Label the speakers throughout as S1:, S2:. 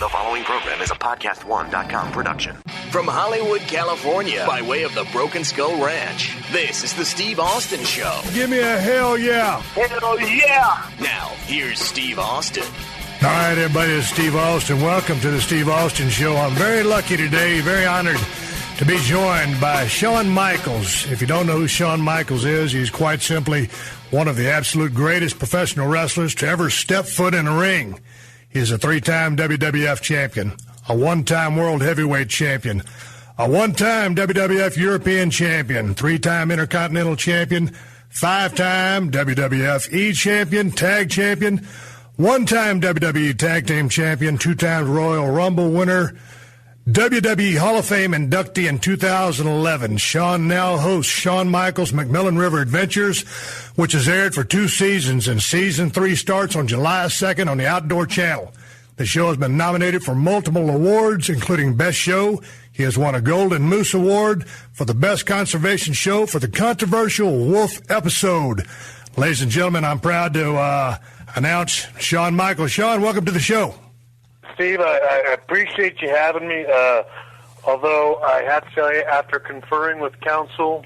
S1: The following program is a PodcastOne.com production.
S2: From Hollywood, California, by way of the Broken Skull Ranch, this is the Steve Austin Show.
S3: Give me a hell yeah.
S4: Hell yeah.
S2: Now, here's Steve Austin.
S3: All right, everybody, it's Steve Austin. Welcome to the Steve Austin Show. I'm very lucky today, very honored to be joined by Shawn Michaels. If you don't know who Shawn Michaels is, he's quite simply one of the absolute greatest professional wrestlers to ever step foot in a ring. He's a three-time WWF champion, a one-time World Heavyweight champion, a one-time WWF European champion, three-time Intercontinental champion, five-time WWF E-champion, tag champion, one-time WWE Tag Team champion, two-time Royal Rumble winner, WWE Hall of Fame inductee in 2011. Shawn now hosts Shawn Michaels' McMillan River Adventures, which has aired for 2 seasons, and Season 3 starts on July 2nd on the Outdoor Channel. The show has been nominated for multiple awards, including Best Show. He has won a Golden Moose Award for the Best Conservation Show for the controversial Wolf episode. Ladies and gentlemen, I'm proud to announce Shawn Michaels. Shawn, welcome to the show.
S4: Steve, I appreciate you having me, although I have to tell you, after conferring with counsel,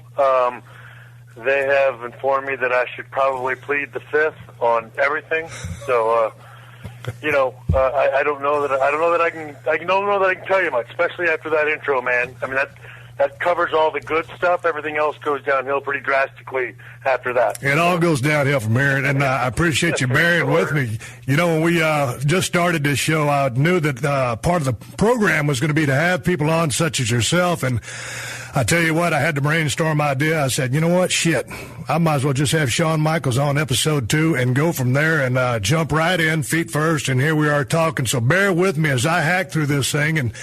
S4: they have informed me that I should probably plead the fifth on everything. So, I don't know that I can tell you much, especially after that intro, man. I mean, that covers all the good stuff. Everything else goes downhill pretty drastically after that.
S3: It all goes downhill from here, and I appreciate you bearing with me. You know, when we just started this show, I knew that part of the program was going to be to have people on such as yourself, and I tell you what, I had the brainstorm idea. I said, you know what, shit, I might as well just have Shawn Michaels on episode 2 and go from there and jump right in, feet first, and here we are talking. So bear with me as I hack through this thing, and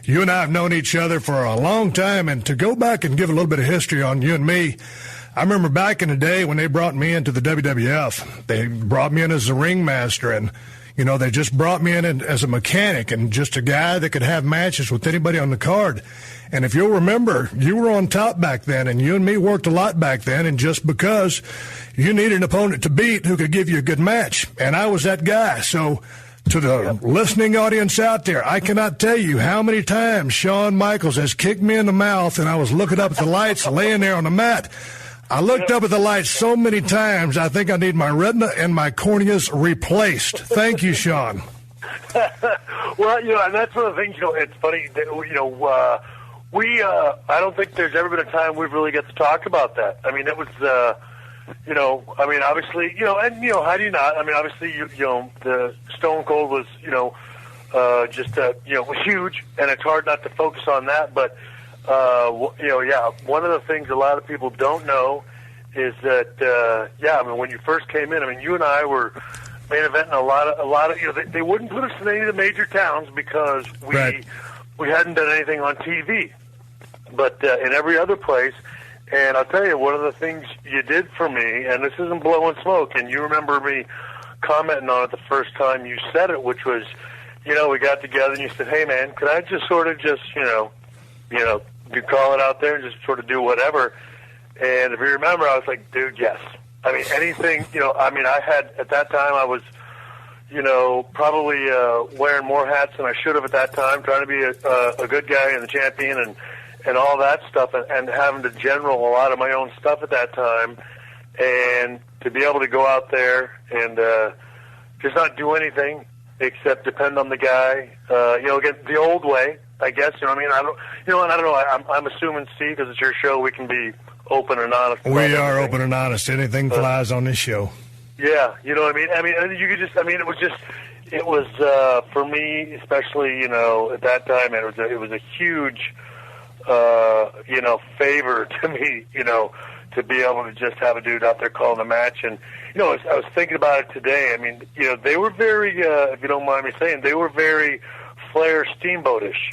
S3: you and I have known each other for a long time, and to go back and give a little bit of history on you and me, I remember back in the day when they brought me into the WWF, they brought me in as a ringmaster, and you know, they just brought me in as a mechanic and just a guy that could have matches with anybody on the card. And if you'll remember, you were on top back then, and you and me worked a lot back then, and just because you needed an opponent to beat who could give you a good match, and I was that guy. So to the listening audience out there, I cannot tell you how many times Shawn Michaels has kicked me in the mouth, and I was looking up at the lights, laying there on the mat. I looked up at the lights so many times, I think I need my retina and my corneas replaced. Thank you, Shawn.
S4: Well, and that's one of the things, it's funny, that, I don't think there's ever been a time we've really got to talk about that. I mean, it was, obviously, and, how do you not? I mean, obviously, the Stone Cold was, was huge, and it's hard not to focus on that, but, one of the things a lot of people don't know is that, when you first came in, I mean, you and I were main eventing a lot of, they wouldn't put us in any of the major towns because we hadn't done anything on TV, but in every other place. And I'll tell you, one of the things you did for me, and this isn't blowing smoke, and you remember me commenting on it the first time you said it, which was, we got together and you said, hey man, could I just sort of just, you call it out there and just sort of do whatever. And if you remember, I was like, dude, yes. I mean, anything, I had, at that time, I was, probably wearing more hats than I should have at that time, trying to be a good guy and the champion and all that stuff, and having to general a lot of my own stuff at that time. And to be able to go out there and just not do anything except depend on the guy, again, the old way, I guess, I don't know. I'm assuming, Steve, because it's your show, we can be open and honest.
S3: We are open and honest. Anything flies on this show.
S4: Yeah, you know what I mean? I mean, you could just, it was for me, especially, at that time, it was a huge, favor to me, to be able to just have a dude out there calling a match. And, I was thinking about it today. I mean, they were very, if you don't mind me saying, they were very Flair Steamboat-ish,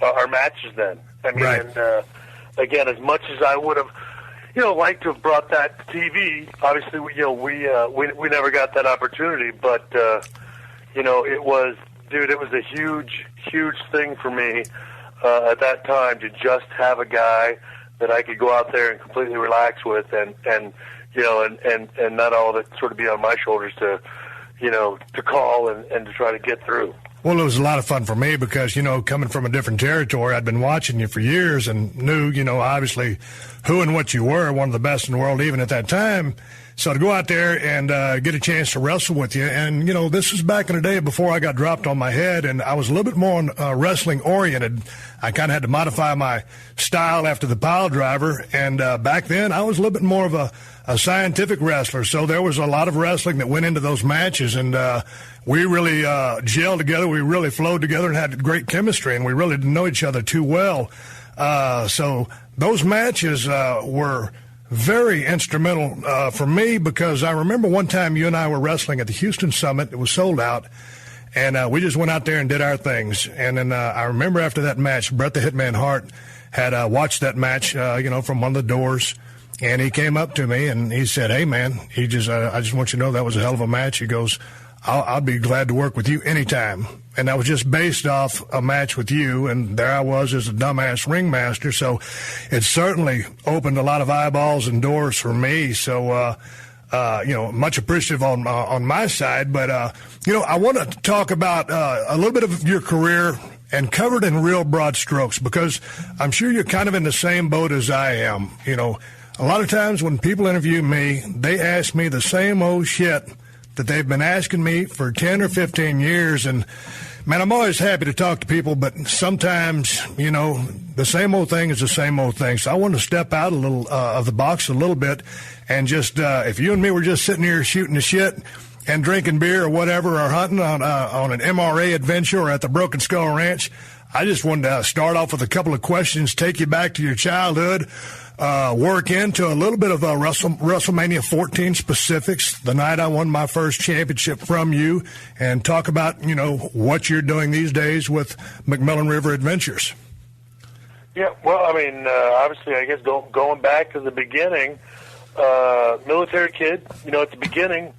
S4: our matches then. I mean,
S3: right.
S4: And again, as much as I would have, liked to have brought that to TV, obviously, we never got that opportunity, but, it was a huge, huge thing for me at that time to just have a guy that I could go out there and completely relax with and not all of it sort of be on my shoulders to call and to try to get through.
S3: Well, it was a lot of fun for me because, coming from a different territory, I'd been watching you for years and knew, obviously who and what you were, one of the best in the world even at that time. So to go out there and get a chance to wrestle with you, and, this was back in the day before I got dropped on my head, and I was a little bit more wrestling-oriented. I kind of had to modify my style after the pile driver, and back then I was a little bit more of a scientific wrestler, so there was a lot of wrestling that went into those matches, and we really gelled together, we really flowed together and had great chemistry, and we really didn't know each other too well. So those matches were very instrumental for me because I remember one time you and I were wrestling at the Houston Summit. It was sold out, and we just went out there and did our things. And then I remember after that match, Bret the Hitman Hart had watched that match, from one of the doors, and he came up to me and he said, "Hey, man," I just want you to know that was a hell of a match. He goes, I'll be glad to work with you anytime. And that was just based off a match with you, and there I was as a dumbass ringmaster. So it certainly opened a lot of eyeballs and doors for me. So, much appreciative on my side. But, I want to talk about a little bit of your career and covered in real broad strokes because I'm sure you're kind of in the same boat as I am. A lot of times when people interview me, they ask me the same old shit that they've been asking me for 10 or 15 years. And, man, I'm always happy to talk to people, but sometimes, the same old thing is the same old thing. So I want to step out a little of the box a little bit and just, if you and me were just sitting here shooting the shit and drinking beer or whatever or hunting on an MRA adventure or at the Broken Skull Ranch, I just wanted to start off with a couple of questions, take you back to your childhood, work into a little bit of WrestleMania 14 specifics, the night I won my first championship from you, and talk about, what you're doing these days with McMillan River Adventures.
S4: Yeah, well, obviously, I guess going back to the beginning, military kid, at the beginning,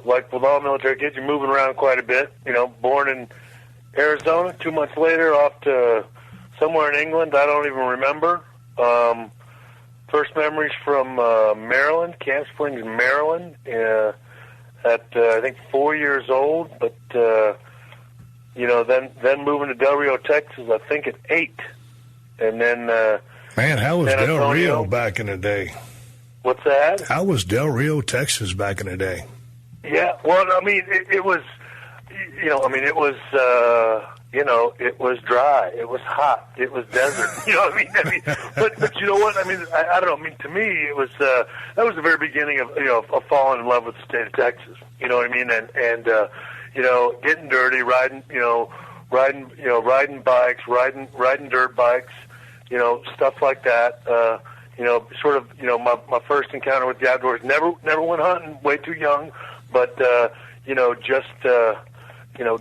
S4: like with all military kids, you're moving around quite a bit, born in Arizona, 2 months later off to somewhere in England, I don't even remember. First memories from Maryland, Camp Springs, Maryland, at I think 4 years old. But then moving to Del Rio, Texas, I think at 8, and then
S3: man, how was
S4: San
S3: Del
S4: Antonio.
S3: Rio back in the day?
S4: What's that?
S3: How was Del Rio, Texas back in the day?
S4: Yeah, well, it was, it was. It was dry. It was hot. It was desert. But you know what? I don't know. To me, it was that was the very beginning of of falling in love with the state of Texas. You know what I mean? And getting dirty, riding bikes, riding dirt bikes, stuff like that. My first encounter with the outdoors. Never went hunting. Way too young. But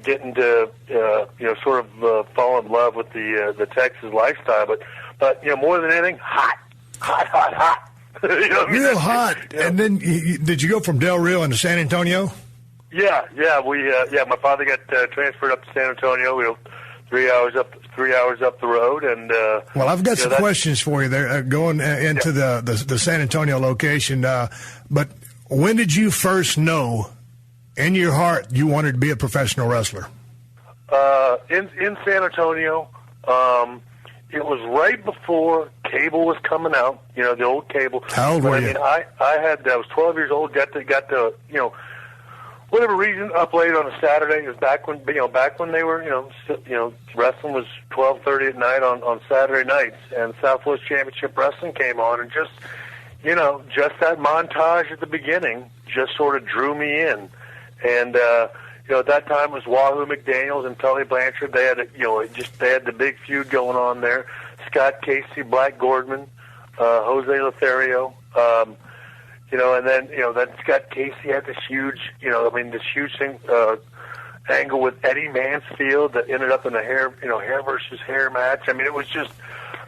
S4: getting to fall in love with the Texas lifestyle, but more than anything, hot.
S3: Real hot. Yeah. And then did you go from Del Rio into San Antonio?
S4: Yeah. My father got transferred up to San Antonio. We were 3 hours up the road, and
S3: well, I've got some questions for you there going into the San Antonio location. But when did you first know? In your heart, you wanted to be a professional wrestler?
S4: In San Antonio, it was right before cable was coming out. The old cable.
S3: How old were you?
S4: I was 12 years old. Got to whatever reason up late on a Saturday. It was back when they were wrestling was 12:30 at night on Saturday nights, and Southwest Championship Wrestling came on, and just that montage at the beginning just sort of drew me in. And at that time it was Wahoo McDaniels and Tully Blanchard. They had they had the big feud going on there. Scott Casey, Black Gordman, Jose Lothario, and then Scott Casey had this huge thing, angle with Eddie Mansfield that ended up in a hair versus hair match. It was just,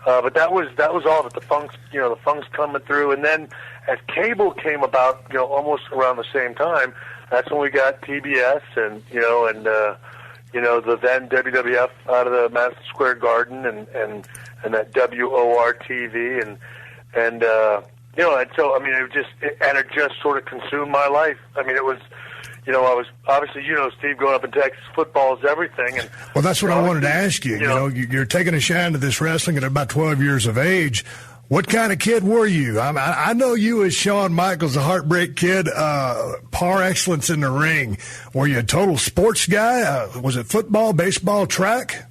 S4: but that was all of it. The Funk's coming through, and then as cable came about, almost around the same time. That's when we got TBS and the then WWF out of the Madison Square Garden and that WOR TV and so it just sort of consumed my life. It was obviously, Steve, growing up in Texas, football is everything. And
S3: well, that's what I wanted to ask you. You're taking a shine to this wrestling at about 12 years of age. What kind of kid were you? I know you as Shawn Michaels, a heartbreak kid, par excellence in the ring. Were you a total sports guy? Was it football, baseball, track?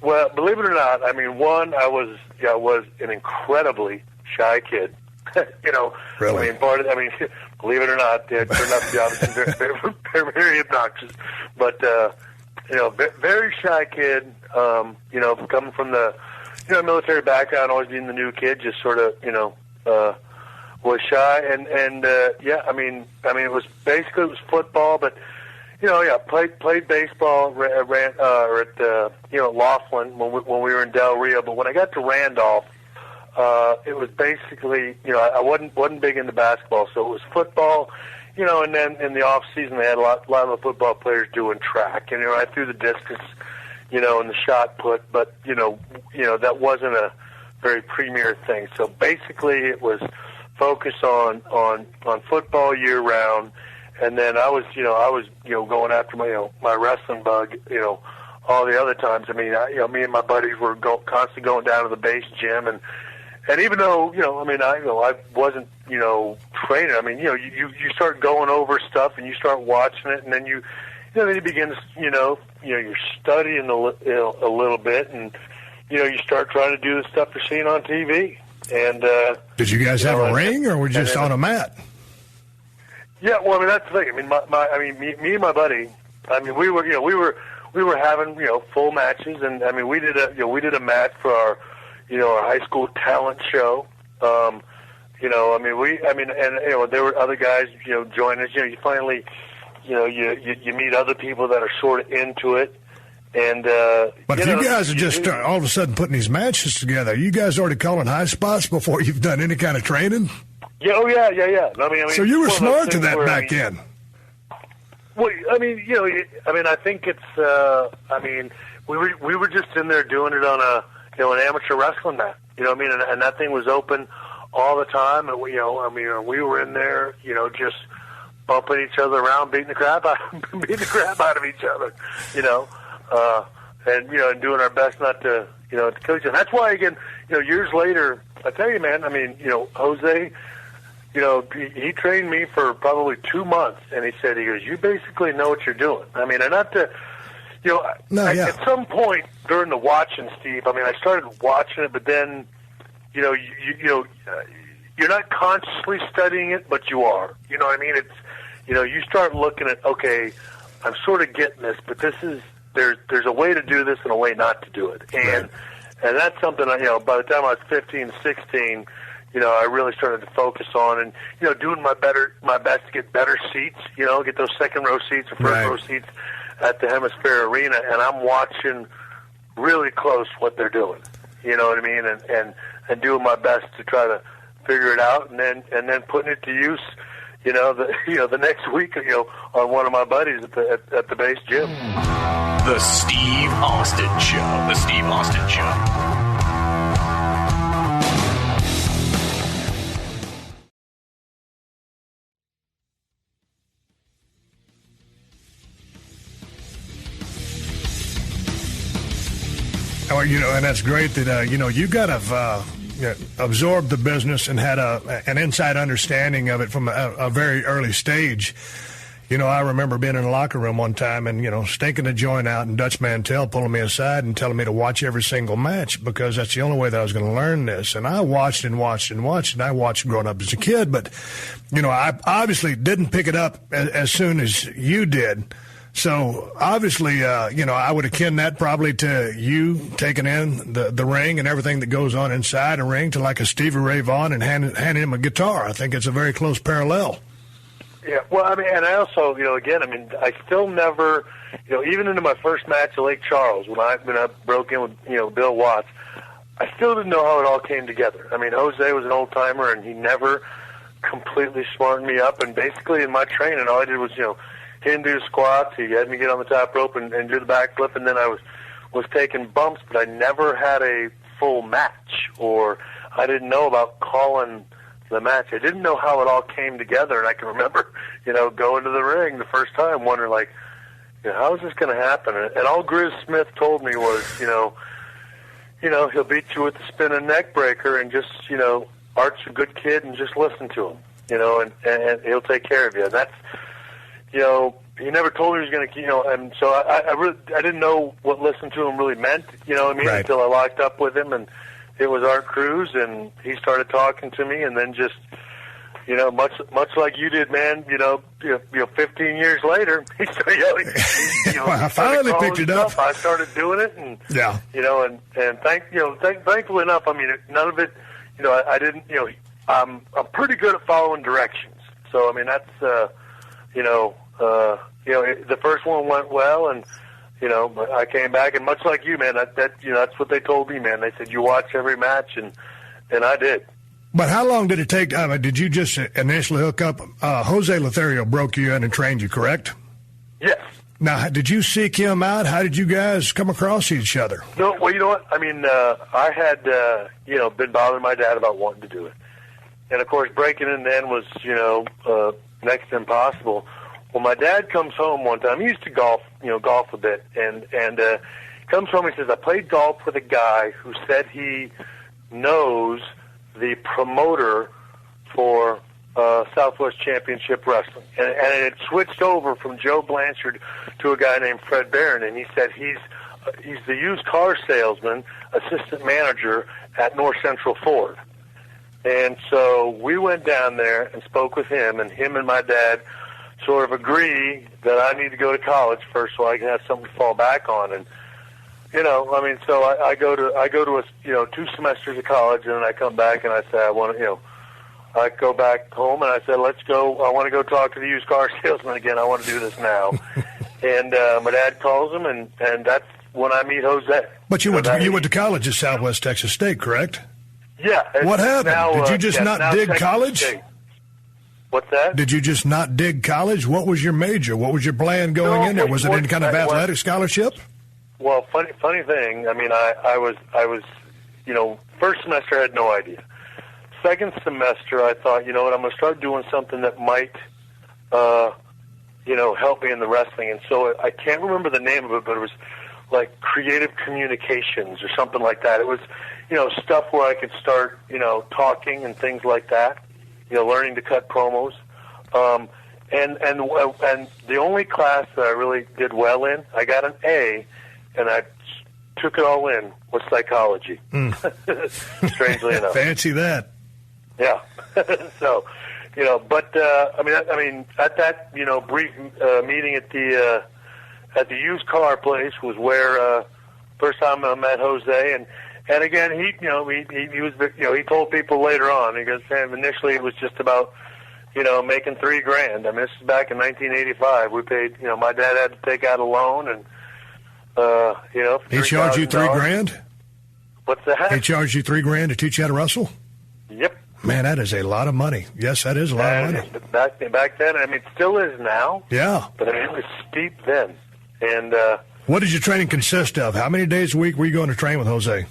S4: Well, believe it or not, I was an incredibly shy kid.
S3: Really?
S4: Believe it or not, it turned out to be obviously very, very obnoxious. But, very shy kid, coming from the, military background, always being the new kid, just sort of, was shy. And it was football, but, played baseball, ran at Laughlin when we were in Del Rio. But when I got to Randolph, it was basically, I wasn't big into basketball, so it was football, and then in the off season they had a lot of the football players doing track, and I threw the discus, and the shot put, but that wasn't a very premier thing. So basically, it was focused on football year round, and then I was going after my wrestling bug, all the other times. I mean, me and my buddies were constantly going down to the base gym, and even though, I wasn't, training. I mean, you start going over stuff and you start watching it, and then then you begin to, you're studying a little bit, and, you start trying to do the stuff you're seeing on TV. And
S3: did you guys have a ring, or were you just on a mat?
S4: Yeah, well, that's the thing. I mean, me and my buddy. I mean, we were having full matches, and I mean, we did a match for our high school talent show. And there were other guys, join us. You finally, you meet other people that are sort of into it. And
S3: but if you guys are just all of a sudden putting these matches together, you guys already calling high spots before you've done any kind of training?
S4: Yeah, yeah. I mean,
S3: so you were smart to that back then.
S4: Well, I think it's. We were just in there doing it on an amateur wrestling mat. And that thing was open all the time, and we were in there, just bumping each other around, beating the crap out of each other, and doing our best not to, to kill each other. That's why, again, years later, I tell you, man, Jose, he trained me for probably 2 months, and he goes, you basically know what you're doing. I mean, and not to, at some point during the watching, Steve, I started watching it, but then, you're not consciously studying it, but you are. You know what I mean? It's, you start looking at, okay, I'm sort of getting this, but there's a way to do this and a way not to do it. And that's something, by the time I was 15, 16, I really started to focus on, and, doing my best to get better seats, get those second row seats or first row seats at the Hemisphere Arena, and I'm watching really close what they're doing. You know what I mean? And doing my best to try to figure it out, and then putting it to use, the next week, on one of my buddies at the base gym.
S2: The Steve Austin Show. The Steve Austin Show.
S3: And that's great that, you got to absorb the business and had an inside understanding of it from a very early stage. I remember being in the locker room one time and, stinking the joint out, and Dutch Mantell pulling me aside and telling me to watch every single match because that's the only way that I was going to learn this. And I watched and watched and watched, and I watched growing up as a kid. But, I obviously didn't pick it up as soon as you did. So, obviously, I would akin that probably to you taking in the ring and everything that goes on inside a ring to like a Stevie Ray Vaughan and handing him a guitar. I think it's a very close parallel.
S4: Yeah, well, and I also, I still never, even into my first match at Lake Charles, when I broke in with, Bill Watts, I still didn't know how it all came together. Jose was an old-timer, and he never completely smartened me up, and basically in my training, all I did was, he didn't do squats. He had me get on the top rope and do the backflip, and then I was taking bumps, but I never had a full match, or I didn't know about calling the match. I didn't know how it all came together, and I can remember, going to the ring the first time, wondering, like, how is this going to happen? And all Grizz Smith told me was, he'll beat you with the spinning neck breaker, and just, Art's a good kid, and just listen to him, and he'll take care of you. And that's, he never told me he was going to, and so I didn't know what listen to him really meant,
S3: Right.
S4: until I locked up with him, and it was Art Cruz, and he started talking to me, and then just, much like you did, man, 15 years later, he started,
S3: I finally picked it up.
S4: I started doing it, and, and thankfully enough, I mean, none of it, I didn't, I'm pretty good at following directions. So, I mean, that's, the first one went well, and, I came back, and much like you, man, that's what they told me, man. They said, you watch every match, and I did.
S3: But how long did it take? Did you just initially hook up? Jose Lothario broke you in and trained you, correct?
S4: Yes.
S3: Now, did you seek him out? How did you guys come across each other?
S4: No, well, you know what? I mean, I had, been bothering my dad about wanting to do it. And, of course, breaking in then was, next to impossible. Well, my dad comes home one time. He used to golf a bit. And comes home and says, I played golf with a guy who said he knows the promoter for Southwest Championship Wrestling. And it switched over from Joe Blanchard to a guy named Fred Barron. And he said he's the used car salesman, assistant manager at North Central Ford. And so we went down there and spoke with him, and him and my dad sort of agree that I need to go to college first so I can have something to fall back on. And, so I go to 2 semesters of college, and then I come back and I say, I go back home and I said, let's go. I want to go talk to the used car salesman again. I want to do this now. And my dad calls him, and that's when I meet Jose.
S3: But you went to college at Southwest Texas State, correct?
S4: Yeah.
S3: What happened? Did you just not dig
S4: Texas
S3: college?
S4: State. What's that?
S3: Did you just not dig college? What was your major? What was your plan going in there? Was it any kind of athletic scholarship?
S4: Well, funny thing. I mean, I was, first semester I had no idea. Second semester, I thought, I'm going to start doing something that might, help me in the wrestling. And so I can't remember the name of it, but it was like creative communications or something like that. It was, stuff where I could start, talking and things like that. Learning to cut promos. And the only class that I really did well in, I got an A, and I took it all in, was psychology. Strangely enough.
S3: Fancy that.
S4: Yeah. So, I mean, at that, brief meeting at the used car place was where first time I met Jose, and again, he was, he told people later on, he goes, Sam, initially it was just about, making $3,000. I mean, this is back in 1985. We paid, my dad had to take out a loan, and,
S3: he charged you $3,000?
S4: What's that?
S3: He charged you $3,000 to teach you how to wrestle?
S4: Yep.
S3: Man, that is a lot of money. Yes, that is a lot of money.
S4: Back then, I mean, it still is now.
S3: Yeah.
S4: But I mean, it was steep then. And
S3: what did your training consist of? How many days a week were you going to train with Jose?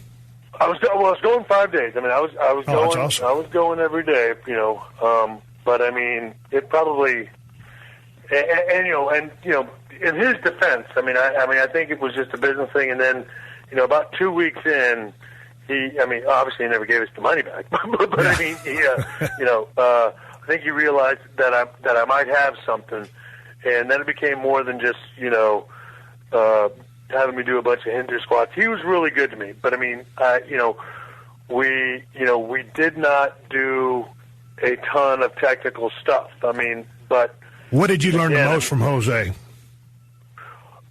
S4: I was going 5 days. I mean, I was going.
S3: That's awesome.
S4: I was going every day. But I mean, it probably, and in his defense, I mean, I think it was just a business thing. And then, about 2 weeks in, obviously he never gave us the money back. but I mean, I think he realized that I might have something, and then it became more than just having me do a bunch of hinge squats. He was really good to me, but I mean, we did not do a ton of technical stuff. I mean, but
S3: what did you learn the most from Jose?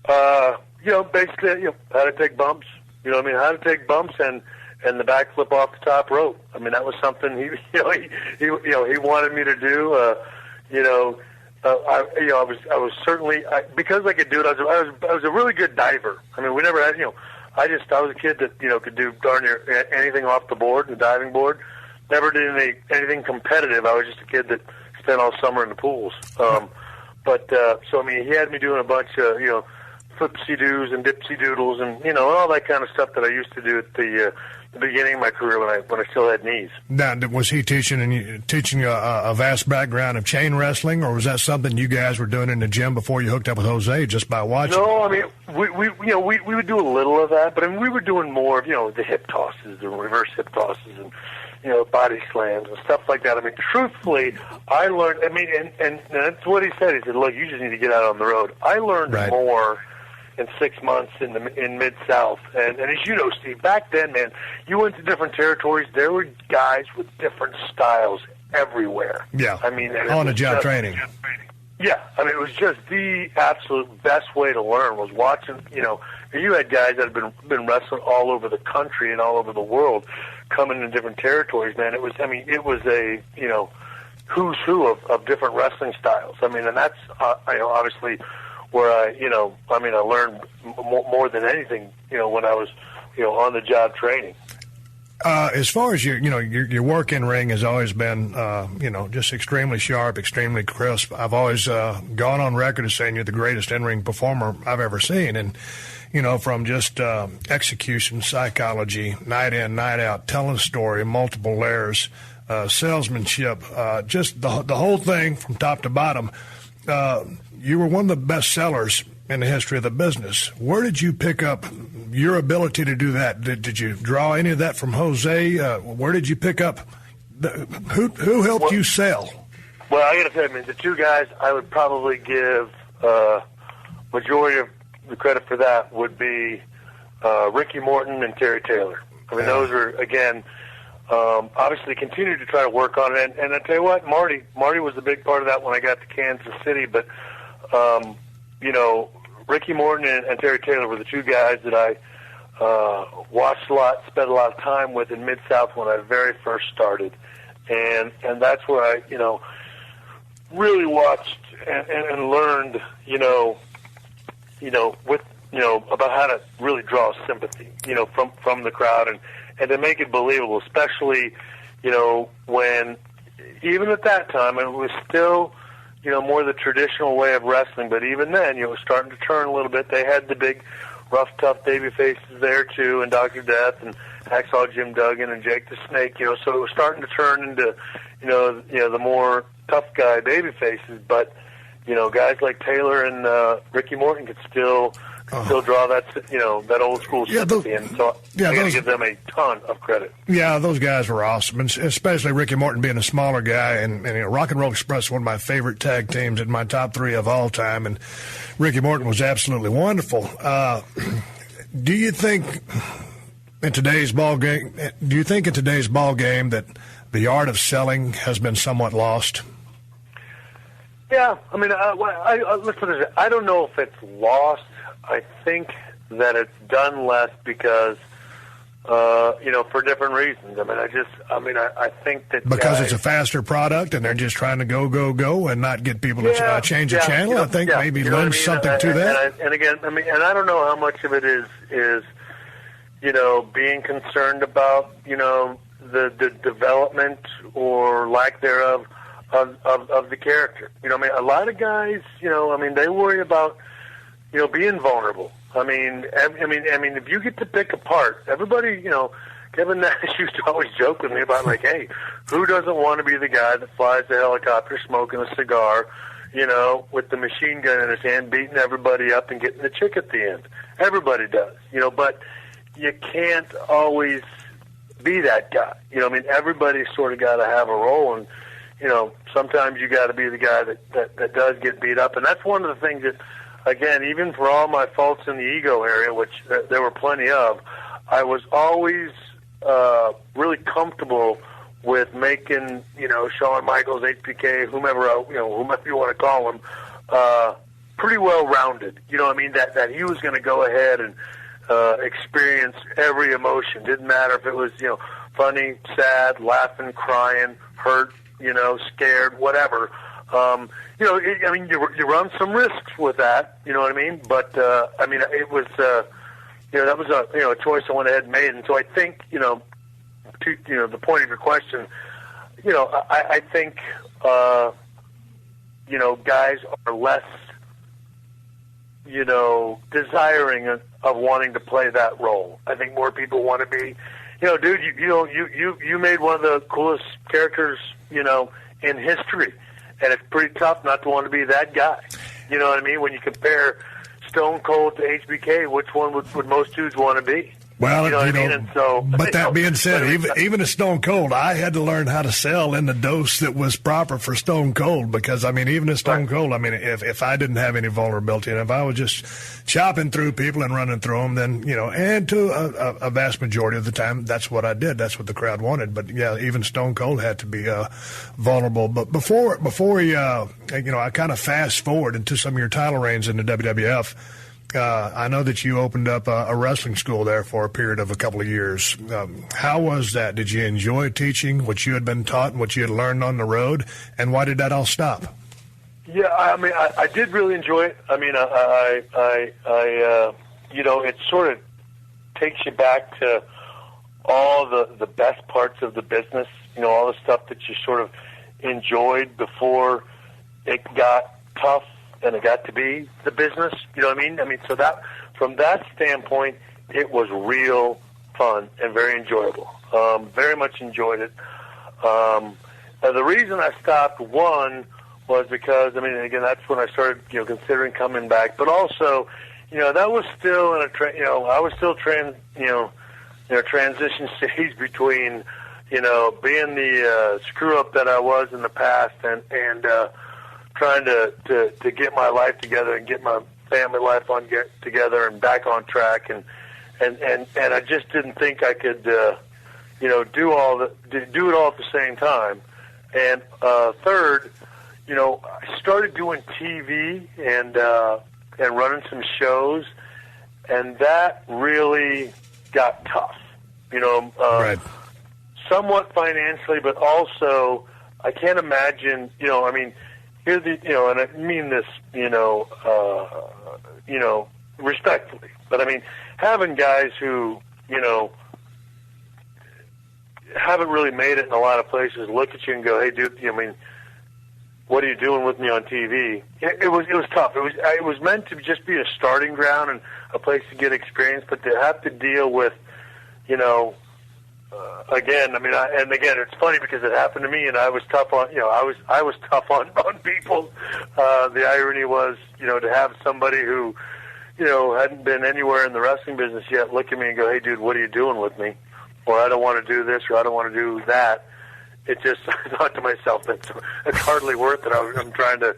S4: Basically, how to take bumps. How to take bumps and the backflip off the top rope. I mean, that was something he wanted me to do. I was certainly because I could do it. I was a really good diver. I mean, we never had I was a kid that could do darn near anything off the board, the diving board. Never did anything competitive. I was just a kid that spent all summer in the pools. So I mean, he had me doing a bunch of flipsy-doos and dipsy-doodles and, all that kind of stuff that I used to do at the beginning of my career when I still had knees.
S3: Now, was he teaching you a vast background of chain wrestling, or was that something you guys were doing in the gym before you hooked up with Jose just by watching?
S4: No, I mean, we would do a little of that, but I mean, we were doing more of, the hip tosses, the reverse hip tosses, and, body slams and stuff like that. I mean, truthfully, I learned, and that's what he said. He said, look, you just need to get out on the road. I learned more in 6 months in Mid-South. And as you know, Steve, back then, man, you went to different territories. There were guys with different styles everywhere.
S3: Yeah,
S4: I mean,
S3: on-the-job training.
S4: Yeah, I mean, it was just the absolute best way to learn was watching, you had guys that had been wrestling all over the country and all over the world coming in different territories, man. It was a, who's who of different wrestling styles. I mean, and that's, obviously where I learned more than anything, when I was, on the job training.
S3: As far as your work in ring has always been, just extremely sharp, extremely crisp. I've always gone on record as saying you're the greatest in-ring performer I've ever seen. And, from just execution, psychology, night in, night out, telling a story, multiple layers, salesmanship, just the whole thing from top to bottom. You were one of the best sellers in the history of the business. Where did you pick up your ability to do that? Did you draw any of that from Jose? Where did you pick up? Who helped you sell?
S4: Well, I got to tell you, the two guys I would probably give majority of the credit for that would be Ricky Morton and Terry Taylor. I mean, those are, again, obviously continued to try to work on it. And I tell you what, Marty was a big part of that when I got to Kansas City. But, Ricky Morton and Terry Taylor were the two guys that I watched a lot, spent a lot of time with in Mid-South when I very first started. And that's where I, really watched and learned, about how to really draw sympathy, from the crowd and to make it believable, especially, when even at that time it was still, more the traditional way of wrestling, but even then, it was starting to turn a little bit. They had the big, rough, tough baby faces there too, and Dr. Death and Hacksaw Jim Duggan and Jake the Snake, so it was starting to turn into, the more tough guy baby faces, but, guys like Taylor and Ricky Morton could still draw that, that old school sympathy, and so I got to give them a ton of credit.
S3: Yeah, those guys were awesome, and especially Ricky Morton being a smaller guy, and Rock and Roll Express, one of my favorite tag teams in my top 3 of all time, and Ricky Morton was absolutely wonderful. Do you think in today's ball game that the art of selling has been somewhat lost?
S4: Yeah, I mean, let's put it this way. I don't know if it's lost. I think that it's done less because, for different reasons. I think that
S3: because it's a faster product and they're just trying to go and not get people to change the channel. I think maybe lends something to that.
S4: And again, and I don't know how much of it is being concerned about the development or lack thereof of the character. A lot of guys, they worry about being vulnerable. I mean, if you get to pick apart, everybody, Kevin Nash used to always joke with me about, like, hey, who doesn't want to be the guy that flies the helicopter smoking a cigar, with the machine gun in his hand, beating everybody up and getting the chick at the end? Everybody does, but you can't always be that guy. Everybody's sort of got to have a role, and, sometimes you got to be the guy that does get beat up. And that's one of the things that, again, even for all my faults in the ego area, which there were plenty of, I was always really comfortable with making, Shawn Michaels, HBK, whomever you want to call him, pretty well-rounded. That he was going to go ahead and experience every emotion. Didn't matter if it was, funny, sad, laughing, crying, hurt, scared, whatever. You run some risks with that, you know what I mean? But, it was, that was a choice I went ahead and made. And so I think, to the point of your question, I think, guys are less desiring of wanting to play that role. I think more people want to be, dude, you made one of the coolest characters, in history, and it's pretty tough not to want to be that guy. You know what I mean? When you compare Stone Cold to HBK, which one would most dudes want to be?
S3: Well,
S4: you know what I mean? And so,
S3: but that being said, even a Stone Cold, I had to learn how to sell in the dose that was proper for Stone Cold, because, even a Stone Cold, if I didn't have any vulnerability, and if I was just chopping through people and running through them, then, and to a vast majority of the time, that's what I did. That's what the crowd wanted. But, yeah, even Stone Cold had to be vulnerable. But before we, I kind of fast forward into some of your title reigns in the WWF, I know that you opened up a wrestling school there for a period of a couple of years. How was that? Did you enjoy teaching what you had been taught and what you had learned on the road? And why did that all stop?
S4: Yeah, I did really enjoy it. It sort of takes you back to all the best parts of the business, all the stuff that you sort of enjoyed before it got tough and it got to be the business, you know what I mean? So that, from that standpoint, it was real fun and very enjoyable. Very much enjoyed it. The reason I stopped, one, was because, again, that's when I started, considering coming back. But also, that was still in I was still transition stage between, being the screw up that I was in the past and trying to get my life together and get my family life together and back on track, and I just didn't think I could do it all at the same time. And third, I started doing TV and running some shows, and that really got tough.
S3: Right.
S4: Somewhat financially, but also I can't imagine. Here's the, and I mean this, respectfully, but having guys who, haven't really made it in a lot of places look at you and go, hey, dude, what are you doing with me on TV? It was tough. It was meant to just be a starting ground and a place to get experience, but to have to deal with, again, it's funny because it happened to me, and I was tough on, I was tough on people. The irony was, to have somebody who, hadn't been anywhere in the wrestling business yet look at me and go, hey, dude, what are you doing with me? Or I don't want to do this, or I don't want to do that. It just, I thought to myself, it's hardly worth it. I'm trying to,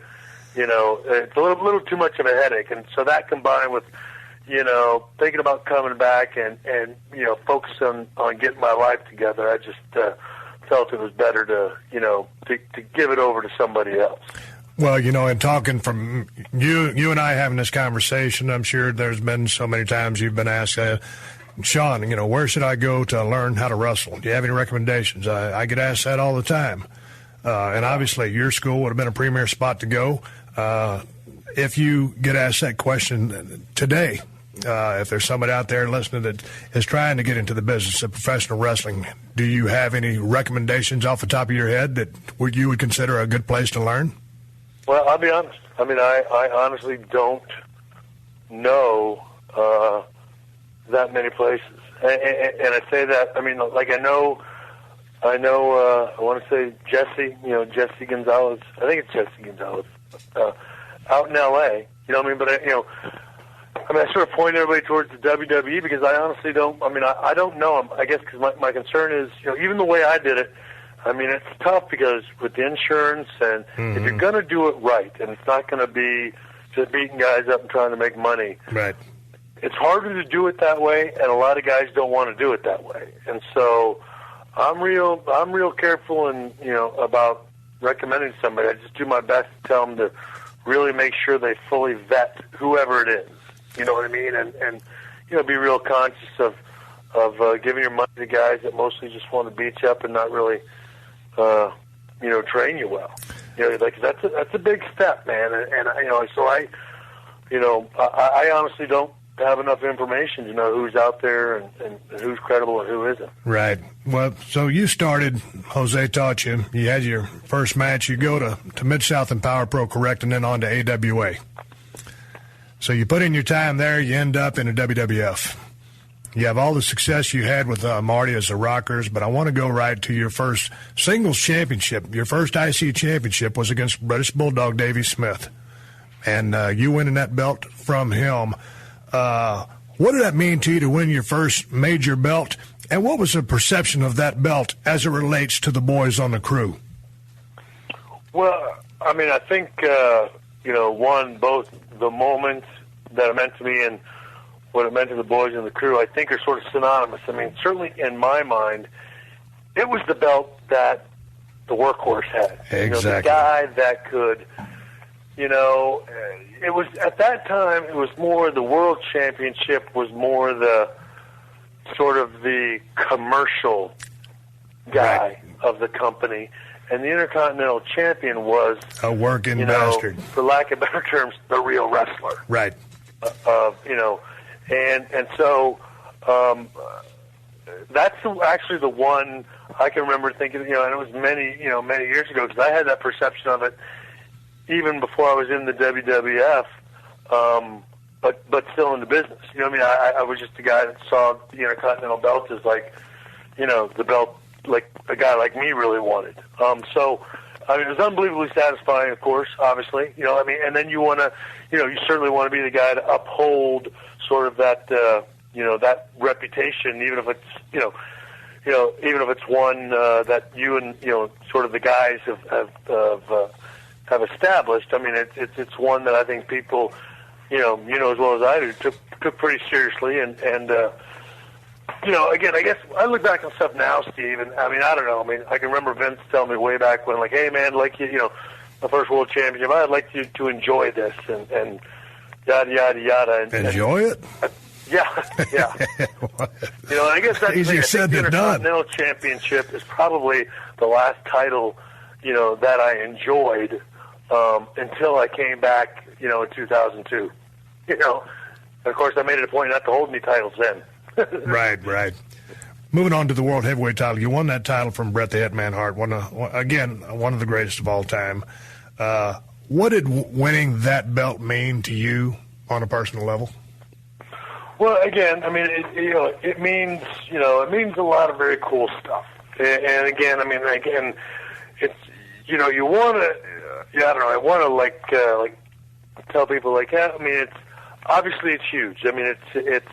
S4: it's a little too much of a headache. And so that combined with, thinking about coming back and focusing on getting my life together, I just felt it was better to give it over to somebody else.
S3: Well, and talking from you and I having this conversation, I'm sure there's been so many times you've been asked, Shawn, where should I go to learn how to wrestle? Do you have any recommendations? I get asked that all the time. And obviously your school would have been a premier spot to go. If you get asked that question today, if there's somebody out there listening that is trying to get into the business of professional wrestling, do you have any recommendations off the top of your head that you would consider a good place to learn?
S4: Well, I'll be honest. I honestly don't know that many places. And I say that, I want to say Jesse, Jesse Gonzalez. I think it's Jesse Gonzalez out in L.A., but I sort of point everybody towards the WWE because I honestly don't, I don't know them, I guess, because my concern is, even the way I did it, it's tough because with the insurance and if you're going to do it right and it's not going to be just beating guys up and trying to make money.
S3: Right.
S4: It's harder to do it that way, and a lot of guys don't want to do it that way. And so I'm real careful and, about recommending somebody. I just do my best to tell them to really make sure they fully vet whoever it is. You know what I mean? And be real conscious of giving your money to guys that mostly just want to beat you up and not really, train you well. That's a big step, man. And so I honestly don't have enough information to know who's out there and who's credible and who isn't.
S3: Right. Well, so you started, Jose taught you, you had your first match, you go to Mid-South and Power Pro, correct, and then on to AWA. So you put in your time there, you end up in a WWF. You have all the success you had with Marty as the Rockers, but I want to go right to your first singles championship. Your first IC championship was against British Bulldog Davey Smith, and you winning that belt from him. What did that mean to you to win your first major belt, and what was the perception of that belt as it relates to the boys on the crew?
S4: Well, I mean, I think, both the moment that it meant to me and what it meant to the boys and the crew, I think are sort of synonymous. I mean, certainly in my mind, it was the belt that the workhorse had.
S3: Exactly.
S4: The guy that could, it was, at that time, it was more, the World Championship was more the sort of the commercial guy of the company. And the Intercontinental Champion was
S3: a working bastard,
S4: for lack of better terms, the real wrestler.
S3: Right.
S4: And so that's actually the one I can remember thinking. And it was many years ago, because I had that perception of it even before I was in the WWF, but still in the business. I was just a guy that saw the Intercontinental belt as like, the belt like a guy like me really wanted. So, I mean, it was unbelievably satisfying, of course, obviously. And then you want to, you certainly want to be the guy to uphold sort of that, that reputation, even if it's, even if it's one that you and sort of the guys have established. I mean, it's one that I think people, as well as I do, took pretty seriously, and again, I guess I look back on stuff now, Steve, and I mean, I don't know. I mean, I can remember Vince telling me way back when, like, hey, man, like, the first World Championship, I'd like you to enjoy this, and yada, yada, yada. And
S3: enjoy it?
S4: Yeah. I guess that's
S3: easier said than done.
S4: The Intercontinental Championship is probably the last title, that I enjoyed until I came back, in 2002. And of course, I made it a point not to hold any titles then.
S3: Right. Moving on to the World Heavyweight title, you won that title from Bret the Hitman Hart, one of the greatest of all time. What did winning that belt mean to you on a personal level?
S4: Well, again, I mean, it means a lot of very cool stuff. And again, it's you want to, I don't know, I want to like tell people like, I mean, it's obviously it's huge. I mean, it's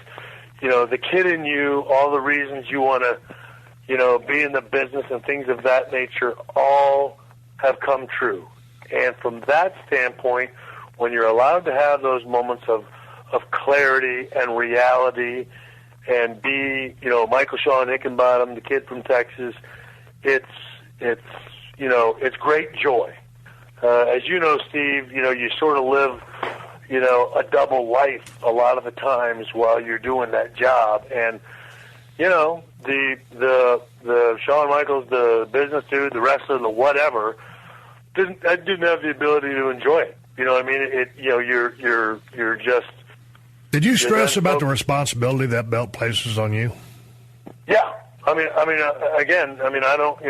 S4: the kid in you, all the reasons you want to, be in the business and things of that nature, all have come true. And from that standpoint, when you're allowed to have those moments of clarity and reality and be, Michael Shawn Hickenbottom, the kid from Texas, it's great joy. As you know, Steve, you sort of live, a double life a lot of the times while you're doing that job. And, the Shawn Michaels, the business dude, the wrestler, the whatever, didn't have the ability to enjoy it. You know what I mean? You're just.
S3: Did you stress about the responsibility that belt places on you?
S4: Yeah. Again, I don't,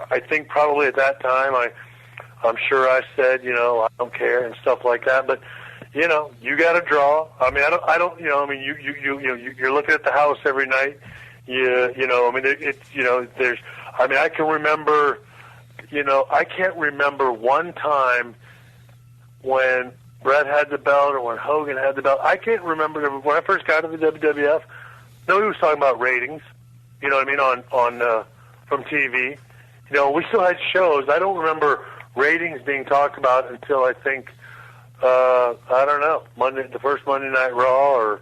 S4: I think probably at that time I'm sure I said, I don't care and stuff like that, but you got to draw. I mean, I don't, you're looking at the house every night. I can remember, I can't remember one time when Bret had the belt or when Hogan had the belt. I can't remember when I first got to the WWF. Nobody was talking about ratings. You know what I mean, on from TV. We still had shows. I don't remember ratings being talked about until I think I don't know, the first Monday Night Raw, or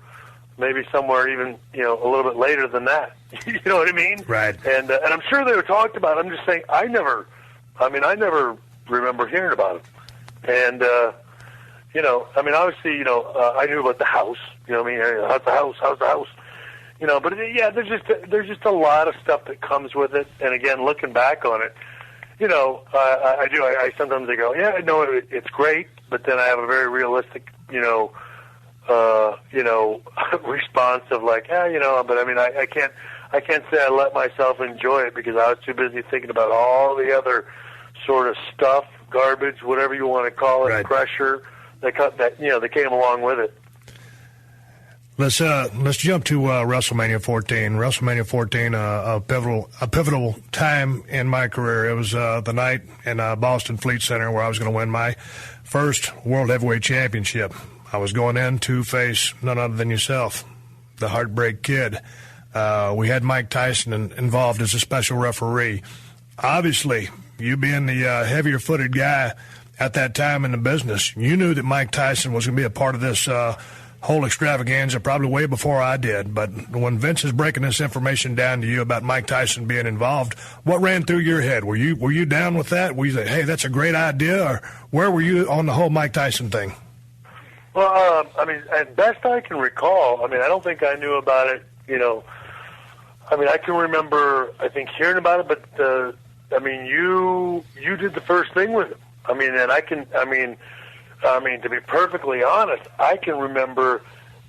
S4: maybe somewhere even a little bit later than that. You know what I mean?
S3: Right.
S4: And I'm sure they were talked about. I'm just saying I never remember hearing about them. And obviously I knew about the house. How's the house? How's the house? But there's just a lot of stuff that comes with it. And again, looking back on it, I sometimes go, yeah, I know it's great, but then I have a very realistic, response of like, but I can't say I let myself enjoy it because I was too busy thinking about all the other sort of stuff, garbage, whatever you want to call it,
S3: right.
S4: Pressure that came along with it.
S3: Let's jump to WrestleMania 14. WrestleMania 14, a pivotal time in my career. It was the night in Boston Fleet Center where I was going to win my first World Heavyweight Championship. I was going in to face none other than yourself, the Heartbreak Kid. We had Mike Tyson involved as a special referee. Obviously, you being the heavier-footed guy at that time in the business, you knew that Mike Tyson was going to be a part of this whole extravaganza probably way before I did. But when Vince is breaking this information down to you about Mike Tyson being involved, what ran through your head? Were you down with that? Were you say, hey, that's a great idea? Or where were you on the whole Mike Tyson thing?
S4: Well, as best I can recall, I don't think I knew about it, I can remember, I think, hearing about it, but, you did the first thing with him. To be perfectly honest, I can remember,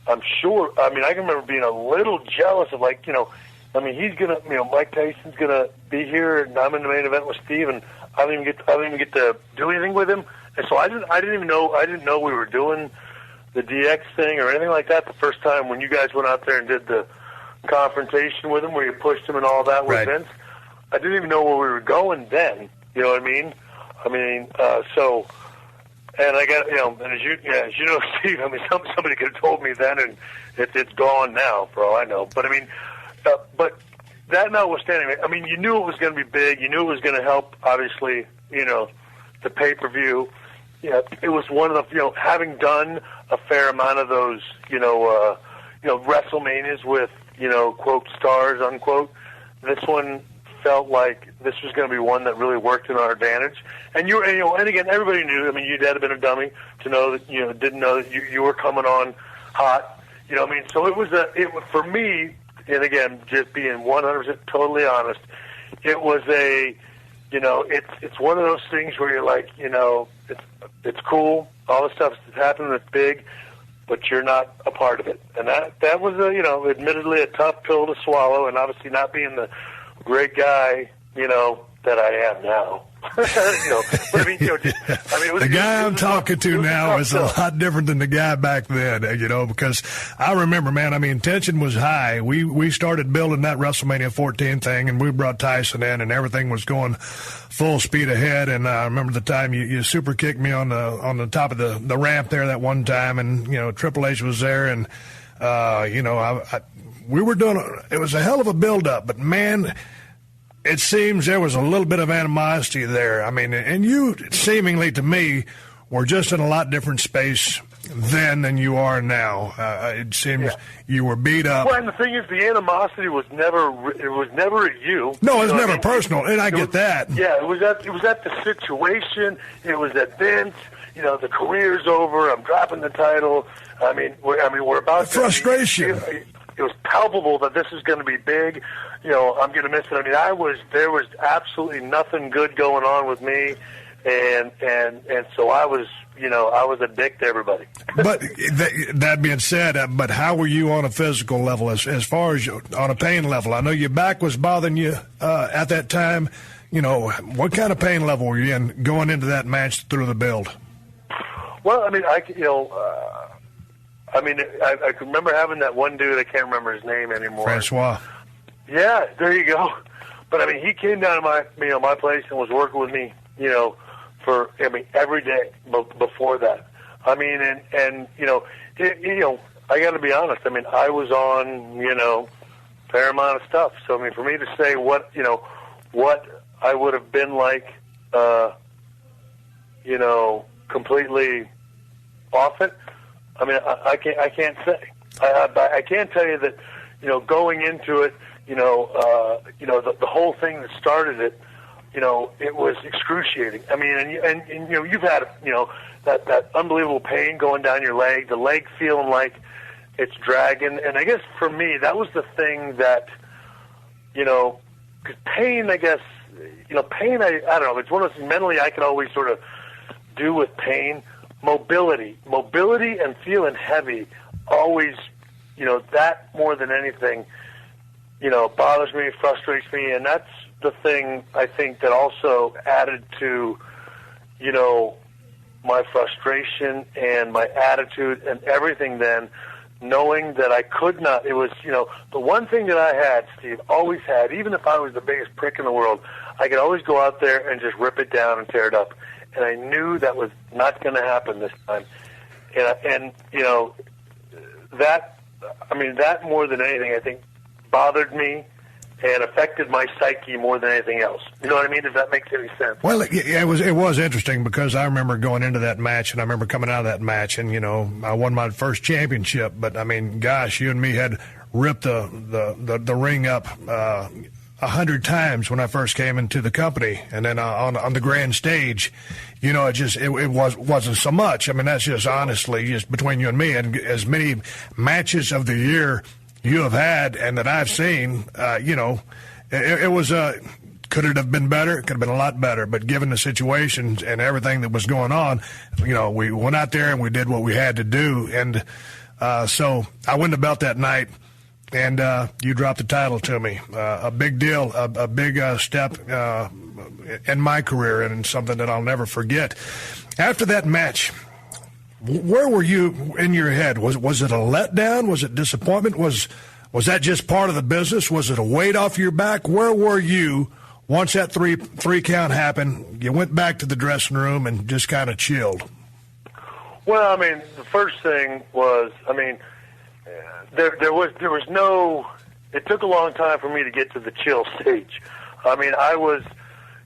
S4: I can remember being a little jealous of, he's gonna, Mike Tyson's gonna be here, and I'm in the main event with Steve, and I didn't even get to do anything with him, and so I didn't know we were doing the DX thing or anything like that the first time when you guys went out there and did the confrontation with him, where you pushed him and all that with Vince. I didn't even know where we were going then. You know what I mean? And I got, and as you know, Steve, somebody could have told me then, and it's gone now, for all I know. But but that notwithstanding, you knew it was going to be big. You knew it was going to help, obviously, the pay-per-view. Yeah, it was one of the, having done a fair amount of those, WrestleManias with, quote, stars, unquote. This one felt like this was going to be one that really worked in our advantage. And and again, everybody knew. You'd had been a dummy to know that, didn't know that you were coming on hot. So it was for me, and again, just being 100% totally honest, it was it's one of those things where you're like, it's cool, all the stuff that's happening, it's big, but you're not a part of it. And that was admittedly a tough pill to swallow, and obviously not being the great guy, that I am now.
S3: The guy I'm talking to now is a lot different than the guy back then, because I remember, man, tension was high. We started building that WrestleMania 14 thing, and we brought Tyson in, and everything was going full speed ahead. And I remember the time you super kicked me on the top of the ramp there that one time, and, Triple H was there, and, we were doing it was a hell of a build-up, but, man, it seems there was a little bit of animosity there. And you seemingly, to me, were just in a lot different space then than you are now. It seems you were beat up.
S4: Well, and the thing is, the animosity was never at you.
S3: No, it was never personal, and I get that.
S4: Yeah, it was at the situation. It was at Vince. The career's over. I'm dropping the title. We're about
S3: the frustration.
S4: It was palpable that this is going to be big. I'm going to miss it. There was absolutely nothing good going on with me, and so I was a dick to everybody.
S3: But that being said, but how were you on a physical level, as far as on a pain level? I know your back was bothering you at that time. What kind of pain level were you in going into that match through the build?
S4: Well, I can remember having that one dude. I can't remember his name anymore.
S3: Francois.
S4: Yeah, there you go. But he came down to my place and was working with me, for every day before that. I got to be honest. I was on a fair amount of stuff. So for me to say what I would have been like, completely off it. I can't say. I can tell you that, going into it, the whole thing that started it, it was excruciating. And you've had, that unbelievable pain going down your leg, the leg feeling like it's dragging. And I guess for me, that was the thing that, because pain, I guess, pain, I don't know, it's one of those mentally I could always sort of do with pain. Mobility and feeling heavy always, that more than anything, bothers me, frustrates me, and that's the thing I think that also added to, my frustration and my attitude and everything then, knowing that I could not, it was, the one thing that I had, Steve, always had, even if I was the biggest prick in the world, I could always go out there and just rip it down and tear it up. And I knew that was not going to happen this time. And that more than anything, I think, bothered me and affected my psyche more than anything else. You know what I mean? If that makes any sense.
S3: Well, it was interesting because I remember going into that match, and I remember coming out of that match, and I won my first championship. But I mean, gosh, you and me had ripped the ring up 100 times when I first came into the company, and then on the grand stage, it wasn't so much. I mean, that's just honestly just between you and me, and as many matches of the year you have had and that I've seen, it was could it have been better? It could have been a lot better, but given the situations and everything that was going on, we went out there and we did what we had to do, and so I won the belt that night. And you dropped the title to me. A big deal, a big step in my career, and something that I'll never forget. After that match, where were you in your head? Was it a letdown? Was it disappointment? Was that just part of the business? Was it a weight off your back? Where were you once that three count happened? You went back to the dressing room and just kind of chilled.
S4: Well, I mean, the first thing was, there was no. It took a long time for me to get to the chill stage. I mean, I was,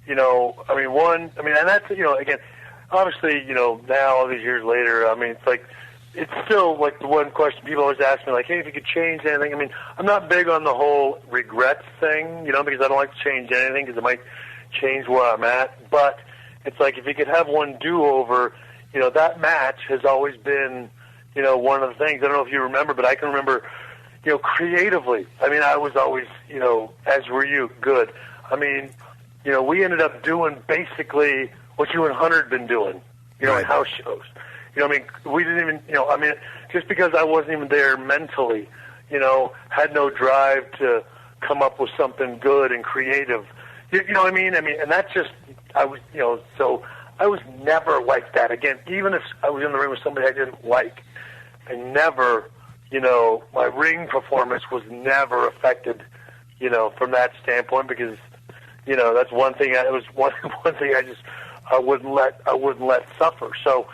S4: and that's, again, obviously, now all these years later, I mean, it's still like the one question people always ask me, like, hey, if you could change anything. I mean, I'm not big on the whole regrets thing, because I don't like to change anything because it might change where I'm at. But it's like if you could have one do-over, that match has always been, one of the things, I don't know if you remember, but I can remember, creatively. I mean, I was always, as were you, good. I mean, we ended up doing basically what you and Hunter had been doing,
S3: right,
S4: in house shows. We didn't even, just because I wasn't even there mentally, had no drive to come up with something good and creative. You know what I mean? And that's just, I was, so I was never like that. Again, even if I was in the ring with somebody I didn't like, I never, my ring performance was never affected, from that standpoint, because, that's one thing. It was one thing I wouldn't let suffer. So,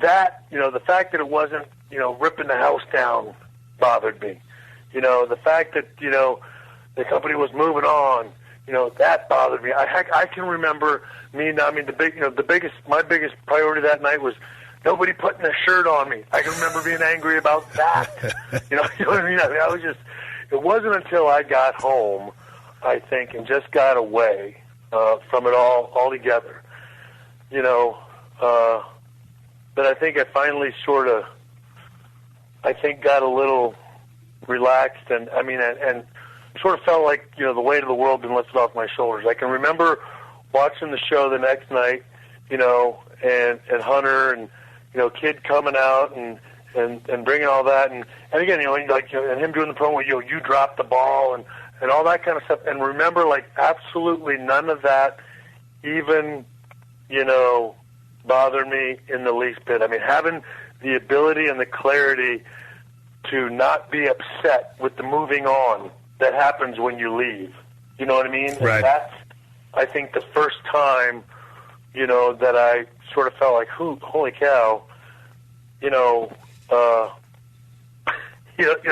S4: that, the fact that it wasn't, ripping the house down bothered me. The fact that, the company was moving on, that bothered me. I can remember my biggest priority that night was nobody putting a shirt on me. I can remember being angry about that. You know what I mean? I was just, it wasn't until I got home, I think, and just got away from it all altogether, that I think I finally sort of, got a little relaxed and sort of felt like, the weight of the world had been lifted off my shoulders. I can remember watching the show the next night, and Hunter and, Kid coming out and bringing all that. And again, and him doing the promo, you dropped the ball and all that kind of stuff. And remember, absolutely none of that even, bothered me in the least bit. I mean, having the ability and the clarity to not be upset with the moving on that happens when you leave. You know what I mean?
S3: Right.
S4: And that's, I think, the first time, that I sort of felt like, holy cow, I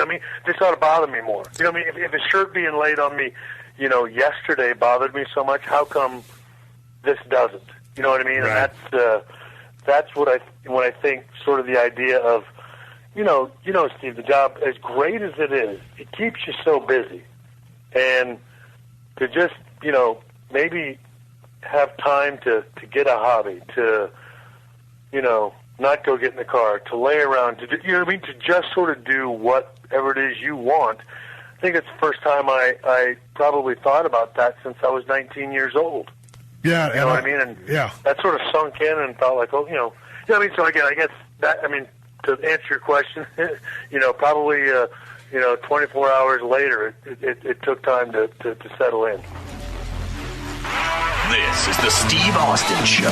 S4: mean, this ought to bother me more. I mean, if a shirt being laid on me, yesterday bothered me so much, how come this doesn't? You know what I mean?
S3: Right.
S4: And that's what I think, sort of the idea of, Steve, the job, as great as it is, it keeps you so busy. And to just, maybe have time to get a hobby, to, not go get in the car, to lay around, to do, to just sort of do whatever it is you want. I think it's the first time I probably thought about that since I was 19 years old.
S3: Yeah.
S4: You know what I mean? And
S3: yeah,
S4: that sort of sunk in and felt like, so again, I guess that, to answer your question, probably, 24 hours later, it took time to settle in.
S2: This is the Steve Austin Show.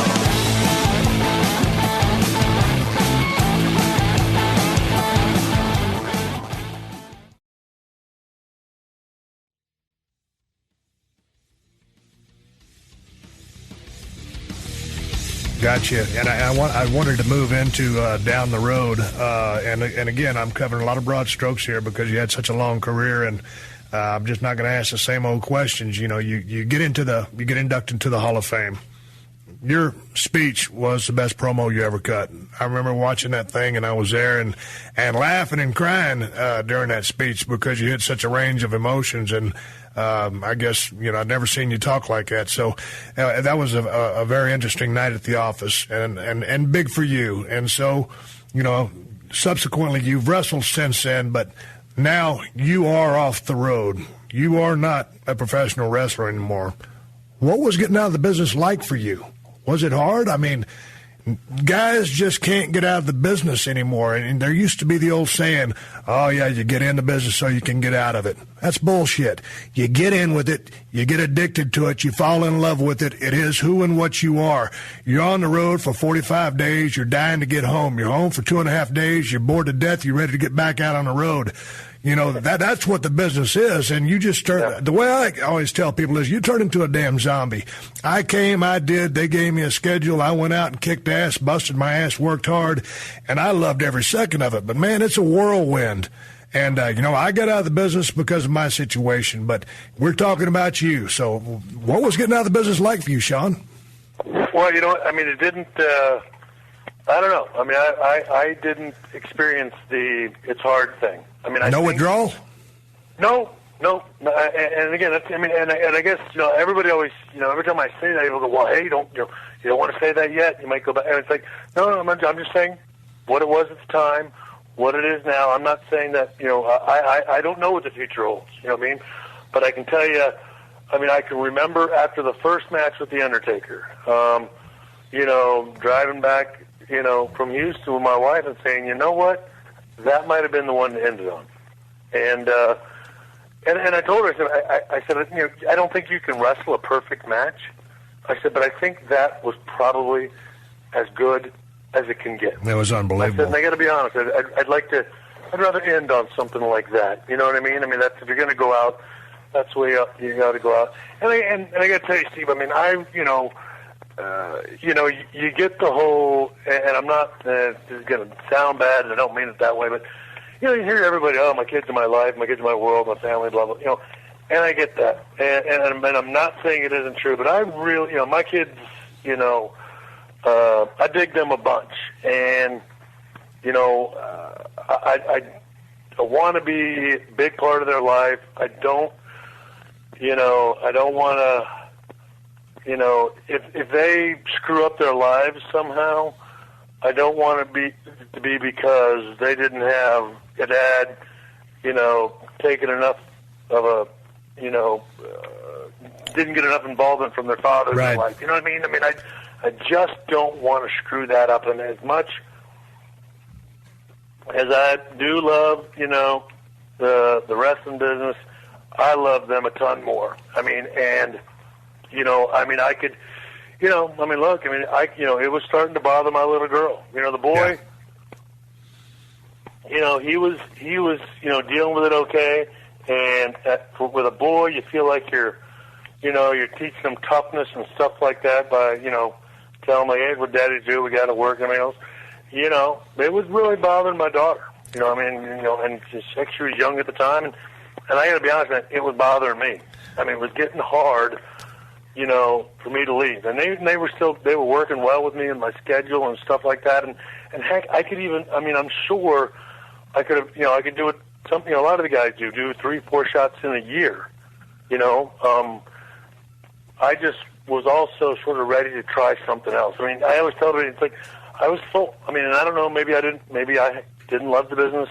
S3: Gotcha. And I wanted to move into down the road, and again, I'm covering a lot of broad strokes here because you had such a long career, and I'm just not going to ask the same old questions. You know, you get inducted into the Hall of Fame. Your speech was the best promo you ever cut. I remember watching that thing, and I was there and laughing and crying during that speech because you had such a range of emotions. And I guess, you know, I'd never seen you talk like that. So that was a very interesting night at the office and big for you. And so, you know, subsequently you've wrestled since then, but now you are off the road. You are not a professional wrestler anymore. What was getting out of the business like for you? Was it hard? I mean, guys just can't get out of the business anymore. And there used to be the old saying, oh, yeah, you get in the business so you can get out of it. That's bullshit. You get in with it. You get addicted to it. You fall in love with it. It is who and what you are. You're on the road for 45 days. You're dying to get home. You're home for 2.5 days. You're bored to death. You're ready to get back out on the road. You know, that's what the business is, and you just turn. The way I always tell people is you turn into a damn zombie. I came, I did, they gave me a schedule, I went out and kicked ass, busted my ass, worked hard, and I loved every second of it. But, man, it's a whirlwind. And, you know, I got out of the business because of my situation, but we're talking about you. So what was getting out of the business like for you, Shawn?
S4: Well, you know, I mean, it didn't I don't know. I mean, I didn't experience the it's hard thing. I mean,
S3: no withdrawal?
S4: No. And again, that's, I mean, and I guess, you know, everybody always, you know, every time I say that, people go, well, hey, you don't want to say that yet. You might go back, and it's like, no, I'm just saying what it was at the time, what it is now. I'm not saying that, you know, I don't know what the future holds. You know what I mean? But I can tell you, I mean, I can remember after the first match with The Undertaker, you know, driving back, you know, from Houston with my wife and saying, you know what? That might have been the one to end it on. And I told her, I said, you know, I don't think you can wrestle a perfect match. I said, but I think that was probably as good as it can get.
S3: That was unbelievable.
S4: I said, and I got to be honest, I'd rather end on something like that. You know what I mean? I mean, that's, if you're going to go out, that's the way up. You got to go out. And I got to tell you, Steve, I mean, you get the whole, and I'm not, this is going to sound bad, and I don't mean it that way, but, you know, you hear everybody, oh, my kids are my life, my kids are my world, my family, blah, blah, you know, and I get that. And I'm not saying it isn't true, but I really, you know, my kids, you know, I dig them a bunch, and, you know, I want to be a big part of their life. I don't want to, you know, if they screw up their lives somehow, I don't want to be because they didn't have a dad, you know, taking enough of a, you know, didn't get enough involvement from their father in their life. You know what I mean? I mean, I just don't want to screw that up. And as much as I do love, you know, the wrestling business, I love them a ton more. I mean, and, you know, I mean, I could, you know, I mean, look, I mean, you know, it was starting to bother my little girl. You know, the boy, you know, he was, you know, dealing with it okay. And with a boy, you feel like you're teaching them toughness and stuff like that by, you know, telling them, hey, what daddies do, we got to work and everything else. You know, it was really bothering my daughter. You know, I mean, you know, and she was young at the time, and I got to be honest, it was bothering me. I mean, it was getting hard, you know, for me to leave. And they were working well with me and my schedule and stuff like that. And heck, I could even, I mean, I'm sure I could have, you know, I could do it. Something a lot of the guys do 3-4 shots in a year. You know, I just was also sort of ready to try something else. I mean, I always tell everybody, it's like I was full. I mean, and I don't know, maybe I didn't love the business.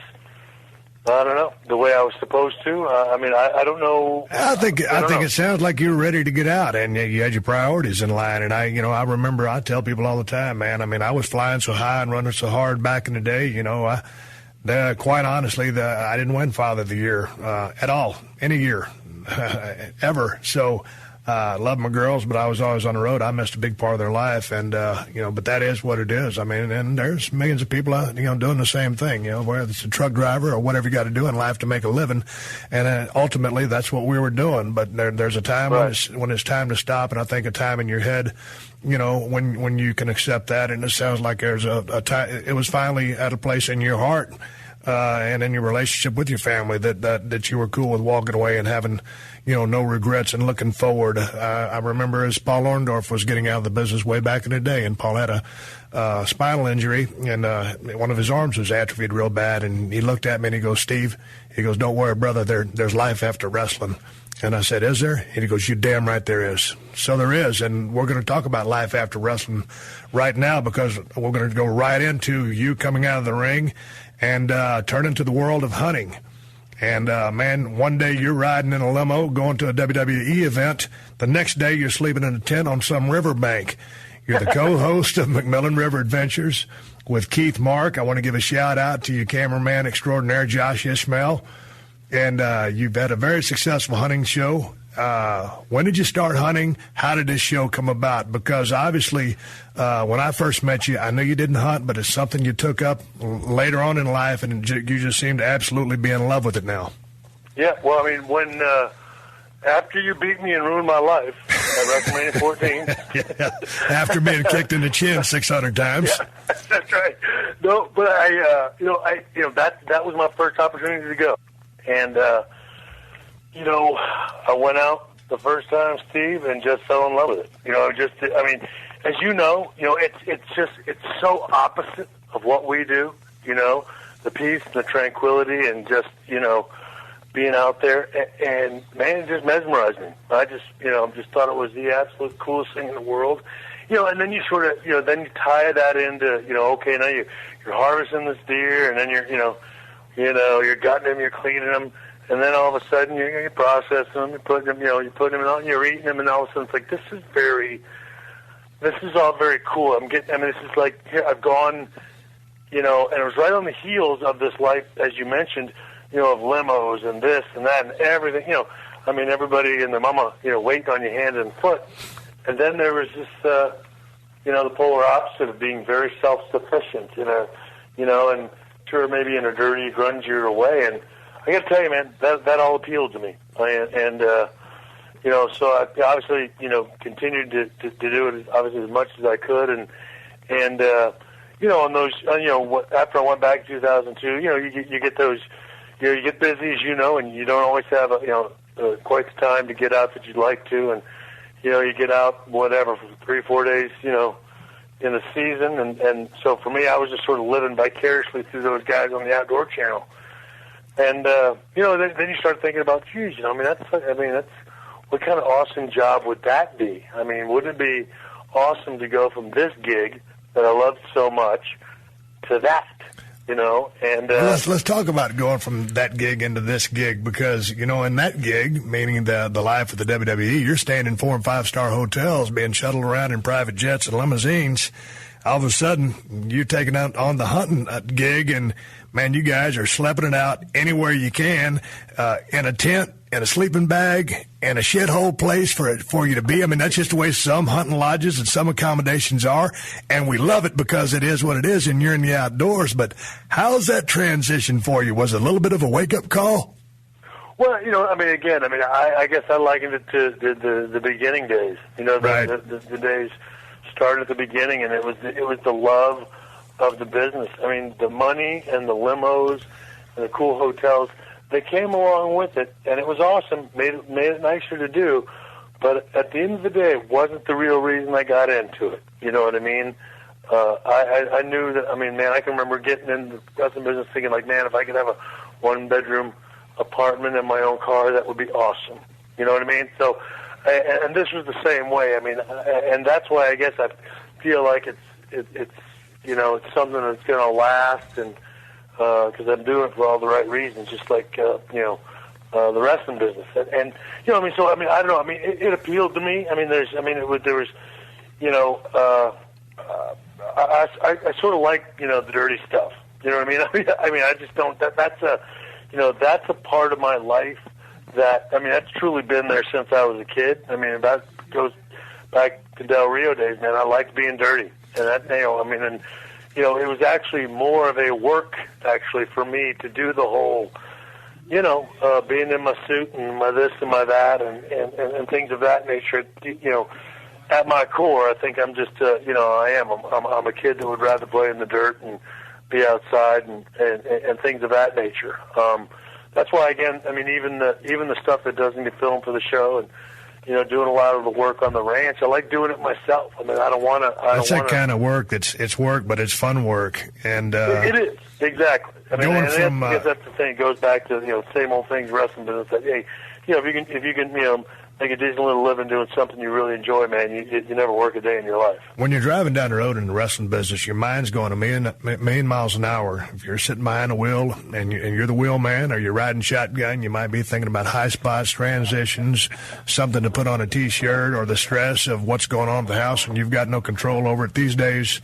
S4: I don't know, the way I was supposed to. I mean, I don't know.
S3: I think it sounds like you were ready to get out, and you had your priorities in line. And I remember I tell people all the time, man. I mean, I was flying so high and running so hard back in the day. You know, quite honestly, I didn't win Father of the Year at all, any year, ever. So Love my girls, but I was always on the road. I missed a big part of their life, and but that is what it is. I mean, and there's millions of people out, doing the same thing. Whether it's a truck driver or whatever you got to do in life to make a living, and ultimately that's what we were doing. But there's a time when it's time to stop, and I think a time in your head, when you can accept that. And it sounds like there's a time. It was finally at a place in your heart. And in your relationship with your family that you were cool with walking away and having, no regrets and looking forward. I remember as Paul Orndorff was getting out of the business way back in the day, and Paul had a spinal injury, and one of his arms was atrophied real bad, and he looked at me and he goes, Steve, he goes, don't worry, brother, there's life after wrestling. And I said, is there? And he goes, you damn right there is. So there is, and we're going to talk about life after wrestling right now, because we're going to go right into you coming out of the ring and turn into the world of hunting. And, man, one day you're riding in a limo going to a WWE event. The next day you're sleeping in a tent on some riverbank. You're the co-host of McMillan River Adventures with Keith Mark. I want to give a shout-out to your cameraman extraordinaire, Josh Ishmael. And you've had a very successful hunting show. When did you start hunting? How did this show come about? Because obviously, when I first met you, I knew you didn't hunt, but it's something you took up later on in life, and you just seem to absolutely be in love with it now.
S4: Yeah, well, I mean, when after you beat me and ruined my life at WrestleMania 14.
S3: Yeah, after being kicked in the chin 600 times.
S4: Yeah, that's right. No, but that was my first opportunity to go. And, I went out the first time, Steve, and just fell in love with it. As you know, it's so opposite of what we do, the peace and the tranquility and just, being out there. And man, it just mesmerized me. I just thought it was the absolute coolest thing in the world. And then you sort of, then you tie that into, okay, now you're harvesting this deer, and then you're gutting them, you're cleaning them. And then all of a sudden you're processing them, you're putting them out, and you're eating them, and all of a sudden it's like, this is all very cool. This is like, here I've gone, and it was right on the heels of this life, as you mentioned, of limos and this and that and everything, everybody and their mama, waiting on your hand and foot. And then there was this, the polar opposite of being very self-sufficient, and sure maybe in a dirty, grungier way. And I got to tell you, man, that all appealed to me, and so I obviously, continued to do it obviously as much as I could, and on those, after I went back in 2002, you get those, you get busy, as and you don't always have quite the time to get out that you'd like to, and you get out whatever for 3-4 days, in the season, and so for me, I was just sort of living vicariously through those guys on the Outdoor Channel. And, then you start thinking about, geez, that's what kind of awesome job would that be? Wouldn't it be awesome to go from this gig that I loved so much to that, And
S3: let's talk about going from that gig into this gig, because, in that gig, meaning the life of the WWE, you're staying in 4- and 5-star hotels, being shuttled around in private jets and limousines. All of a sudden, you're taking out on the hunting gig, and, man, you guys are schlepping it out anywhere you can, in a tent, in a sleeping bag, in a shithole place for you to be. That's just the way some hunting lodges and some accommodations are, and we love it because it is what it is, and you're in the outdoors. But how's that transition for you? Was it a little bit of a wake-up call?
S4: Well, I guess I likened it to the beginning days,
S3: right.
S4: the days started at the beginning, and it was the love of the business. The money and the limos and the cool hotels, they came along with it, and it was awesome. Made it nicer to do, but at the end of the day, it wasn't the real reason I got into it. You know what I mean? I knew that. I can remember getting in the wrestling business thinking, like, man, if I could have a 1-bedroom apartment in my own car, that would be awesome. You know what I mean? So. And this was the same way. And that's why I guess I feel like it's something that's going to last, and because I'm doing it for all the right reasons, just like the wrestling business. And I don't know. It appealed to me. There was, I sort of like the dirty stuff. You know what I mean? I just don't. That's a part of my life that, I mean, that's truly been there since I was a kid. I mean, that goes back to Del Rio days, man. I liked being dirty. And that, you know, I mean, and, you know, it was actually more of a work, actually, for me to do the whole, you know, being in my suit and my this and my that and things of that nature. You know, at my core, I think I'm just, you know, I'm a kid that would rather play in the dirt and be outside and things of that nature. That's why, again, I mean, even the stuff that doesn't get filmed for the show and, you know, doing a lot of the work on the ranch, I like doing it myself. I mean, I don't want to. That's
S3: that kind of work. It's work, but it's fun work. And
S4: it is, exactly. I mean,
S3: I
S4: guess that's the thing. It goes back to, you know, same old things, wrestling business. That, hey, you know, if you can, you know, make a decent little living doing something you really enjoy, man, you never work a day in your life.
S3: When you're driving down the road in the wrestling business, your mind's going a million miles an hour. If you're sitting behind a wheel and you're the wheel man, or you're riding shotgun, you might be thinking about high spots, transitions, something to put on a T-shirt, or the stress of what's going on at the house, and you've got no control over it. These days,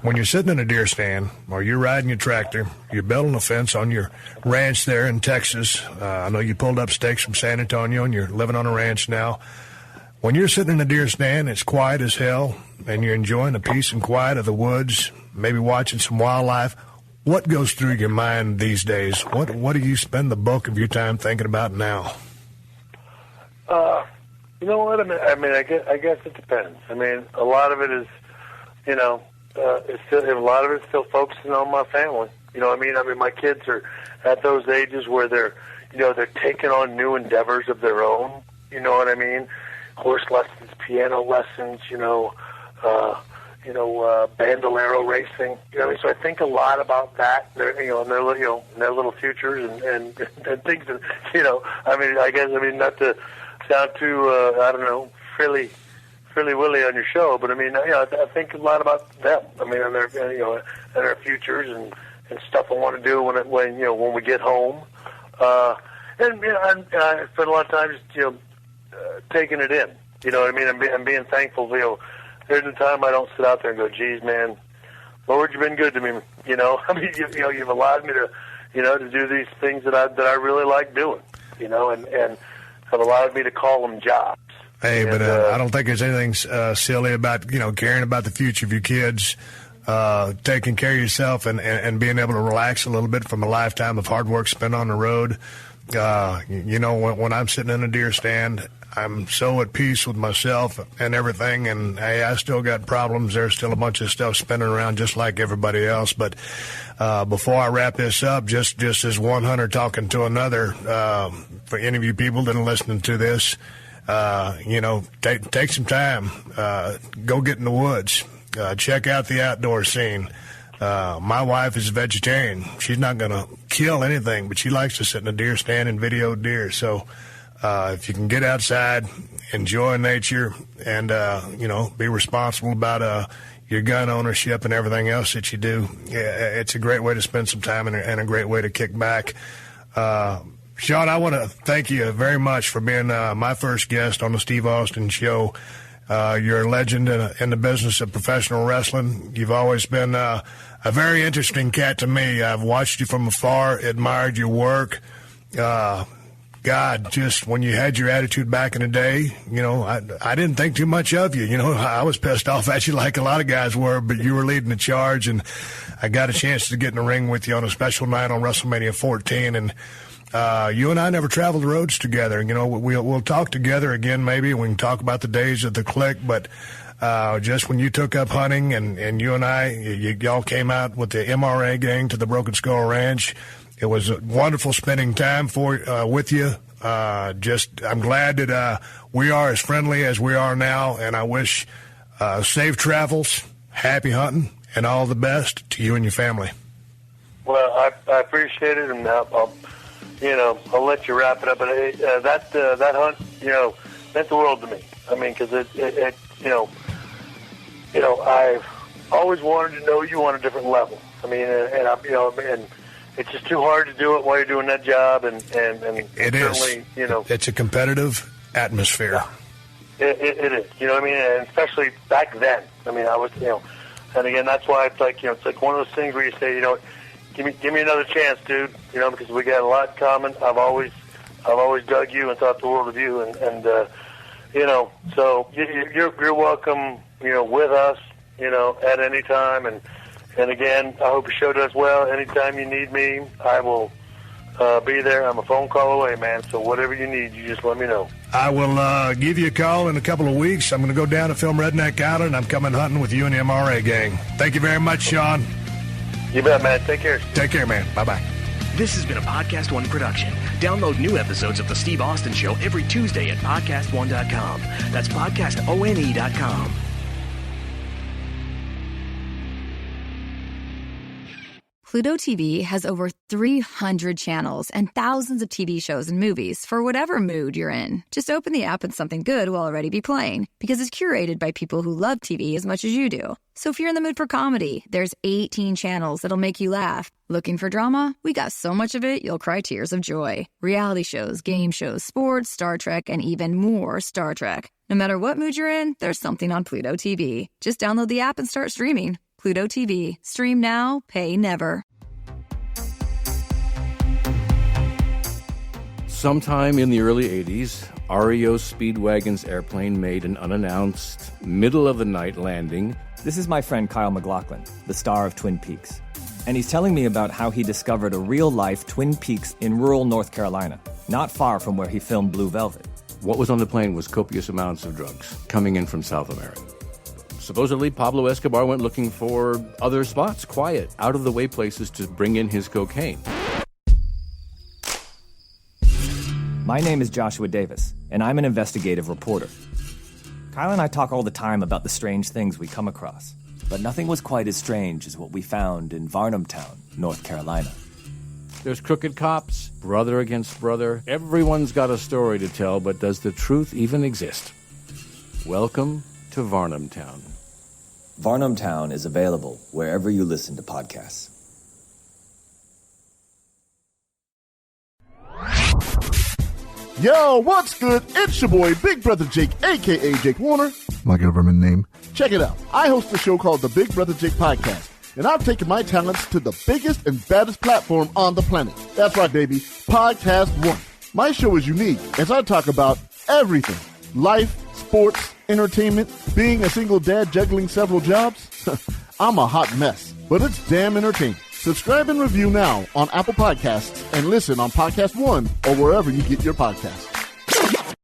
S3: when you're sitting in a deer stand or you're riding your tractor, you're building a fence on your ranch there in Texas. I know you pulled up stakes from San Antonio and you're living on a ranch now. When you're sitting in a deer stand, it's quiet as hell, and you're enjoying the peace and quiet of the woods, maybe watching some wildlife. What goes through your mind these days? What do you spend the bulk of your time thinking about now?
S4: You know what? I mean, I guess it depends. I mean, a lot of it is, you know, a lot of it's still focusing on my family. You know what I mean? I mean, my kids are at those ages where they're taking on new endeavors of their own. You know what I mean? Horse lessons, piano lessons, bandolero racing. You know what I mean? So I think a lot about that. In their little futures and things. That, you know, I mean, I guess, not to sound too, frilly willy on your show, but I mean, you know, I think a lot about them. I mean, and their futures and stuff I want to do when we get home. And you know, I spend a lot of time just taking it in. You know what I mean? I'm being thankful. You know, there's a time I don't sit out there and go, "Geez, man, Lord, you've been good to me." You know, I mean, you've allowed me to, to do these things that I really like doing. You know, and have allowed me to call them jobs.
S3: Hey, but I don't think there's anything silly about, caring about the future of your kids, taking care of yourself and being able to relax a little bit from a lifetime of hard work spent on the road. When I'm sitting in a deer stand, I'm so at peace with myself and everything. And, hey, I still got problems. There's still a bunch of stuff spinning around just like everybody else. But before I wrap this up, just as one hunter talking to another, for any of you people that are listening to this, take some time, go get in the woods, check out the outdoor scene. My wife is a vegetarian. She's not going to kill anything, but she likes to sit in a deer stand and video deer. So, if you can get outside, enjoy nature, and, be responsible about, your gun ownership and everything else that you do, it's a great way to spend some time and a great way to kick back. Shawn, I want to thank you very much for being my first guest on the Steve Austin Show. You're a legend in the business of professional wrestling. You've always been a very interesting cat to me. I've watched you from afar, admired your work. God, just when you had your attitude back in the day, I didn't think too much of you. I was pissed off at you like a lot of guys were, but you were leading the charge, and I got a chance to get in the ring with you on a special night on WrestleMania 14, and you and I never traveled the roads together. We'll talk together again maybe. We can talk about the days of the Kliq, but just when you took up hunting and you and I, y'all came out with the MRA gang to the Broken Skull Ranch. It was a wonderful spending time with you. I'm glad that we are as friendly as we are now, and I wish safe travels, happy hunting, and all the best to you and your family.
S4: Well, I appreciate it, and I'll let you wrap it up. But that hunt, meant the world to me. I mean, because I've always wanted to know you on a different level. I mean, and it's just too hard to do it while you're doing that job, and
S3: it certainly is. It's a competitive atmosphere.
S4: Yeah. It is. You know what I mean? And especially back then. I mean, I was, and again, that's why it's like, it's like one of those things where you say, give me another chance, dude. Because we got a lot in common. I've always I've always dug you and thought the world of you, and you know, so you're welcome, you know, with us, you know, at any time, and again, I hope the show does well. Anytime you need me, I will be there. I'm a phone call away, man. So whatever you need, you just let me know.
S3: I will give you a call in a couple of weeks. I'm going to go down to film Redneck Island. I'm coming hunting with you and the MRA gang. Thank you very much, Shawn.
S4: You bet, man. Take care.
S3: Take care, man. Bye-bye.
S2: This has been a Podcast One production. Download new episodes of The Steve Austin Show every Tuesday at PodcastOne.com. That's PodcastOne.com.
S5: Pluto TV has over 300 channels and thousands of TV shows and movies for whatever mood you're in. Just open the app and something good will already be playing because it's curated by people who love TV as much as you do. So if you're in the mood for comedy, there's 18 channels that'll make you laugh. Looking for drama? We got so much of it, you'll cry tears of joy. Reality shows, game shows, sports, Star Trek, and even more Star Trek. No matter what mood you're in, there's something on Pluto TV. Just download the app and start streaming. Pluto TV. Stream now, pay never.
S6: Sometime in the early 80s, REO Speedwagon's airplane made an unannounced, middle-of-the-night landing.
S7: This is my friend Kyle MacLachlan, the star of Twin Peaks. And he's telling me about how he discovered a real-life Twin Peaks in rural North Carolina, not far from where he filmed Blue Velvet.
S6: What was on the plane was copious amounts of drugs coming in from South America. Supposedly, Pablo Escobar went looking for other spots, quiet, out-of-the-way places to bring in his cocaine.
S7: My name is Joshua Davis, and I'm an investigative reporter. Kyle and I talk all the time about the strange things we come across, but nothing was quite as strange as what we found in Varnamtown, North Carolina.
S6: There's crooked cops, brother against brother. Everyone's got a story to tell, but does the truth even exist? Welcome to Varnamtown.
S7: Varnamtown is available wherever you listen to podcasts.
S8: Yo, what's good? It's your boy, Big Brother Jake, a.k.a. Jake Warner. My government name. Check it out. I host a show called the Big Brother Jake Podcast, and I've taken my talents to the biggest and baddest platform on the planet. That's right, baby. PodcastOne. My show is unique as I talk about everything. Life, sports, entertainment, being a single dad juggling several jobs. I'm a hot mess, but it's damn entertaining. Subscribe and review now on Apple Podcasts and listen on PodcastOne or wherever you get your podcasts.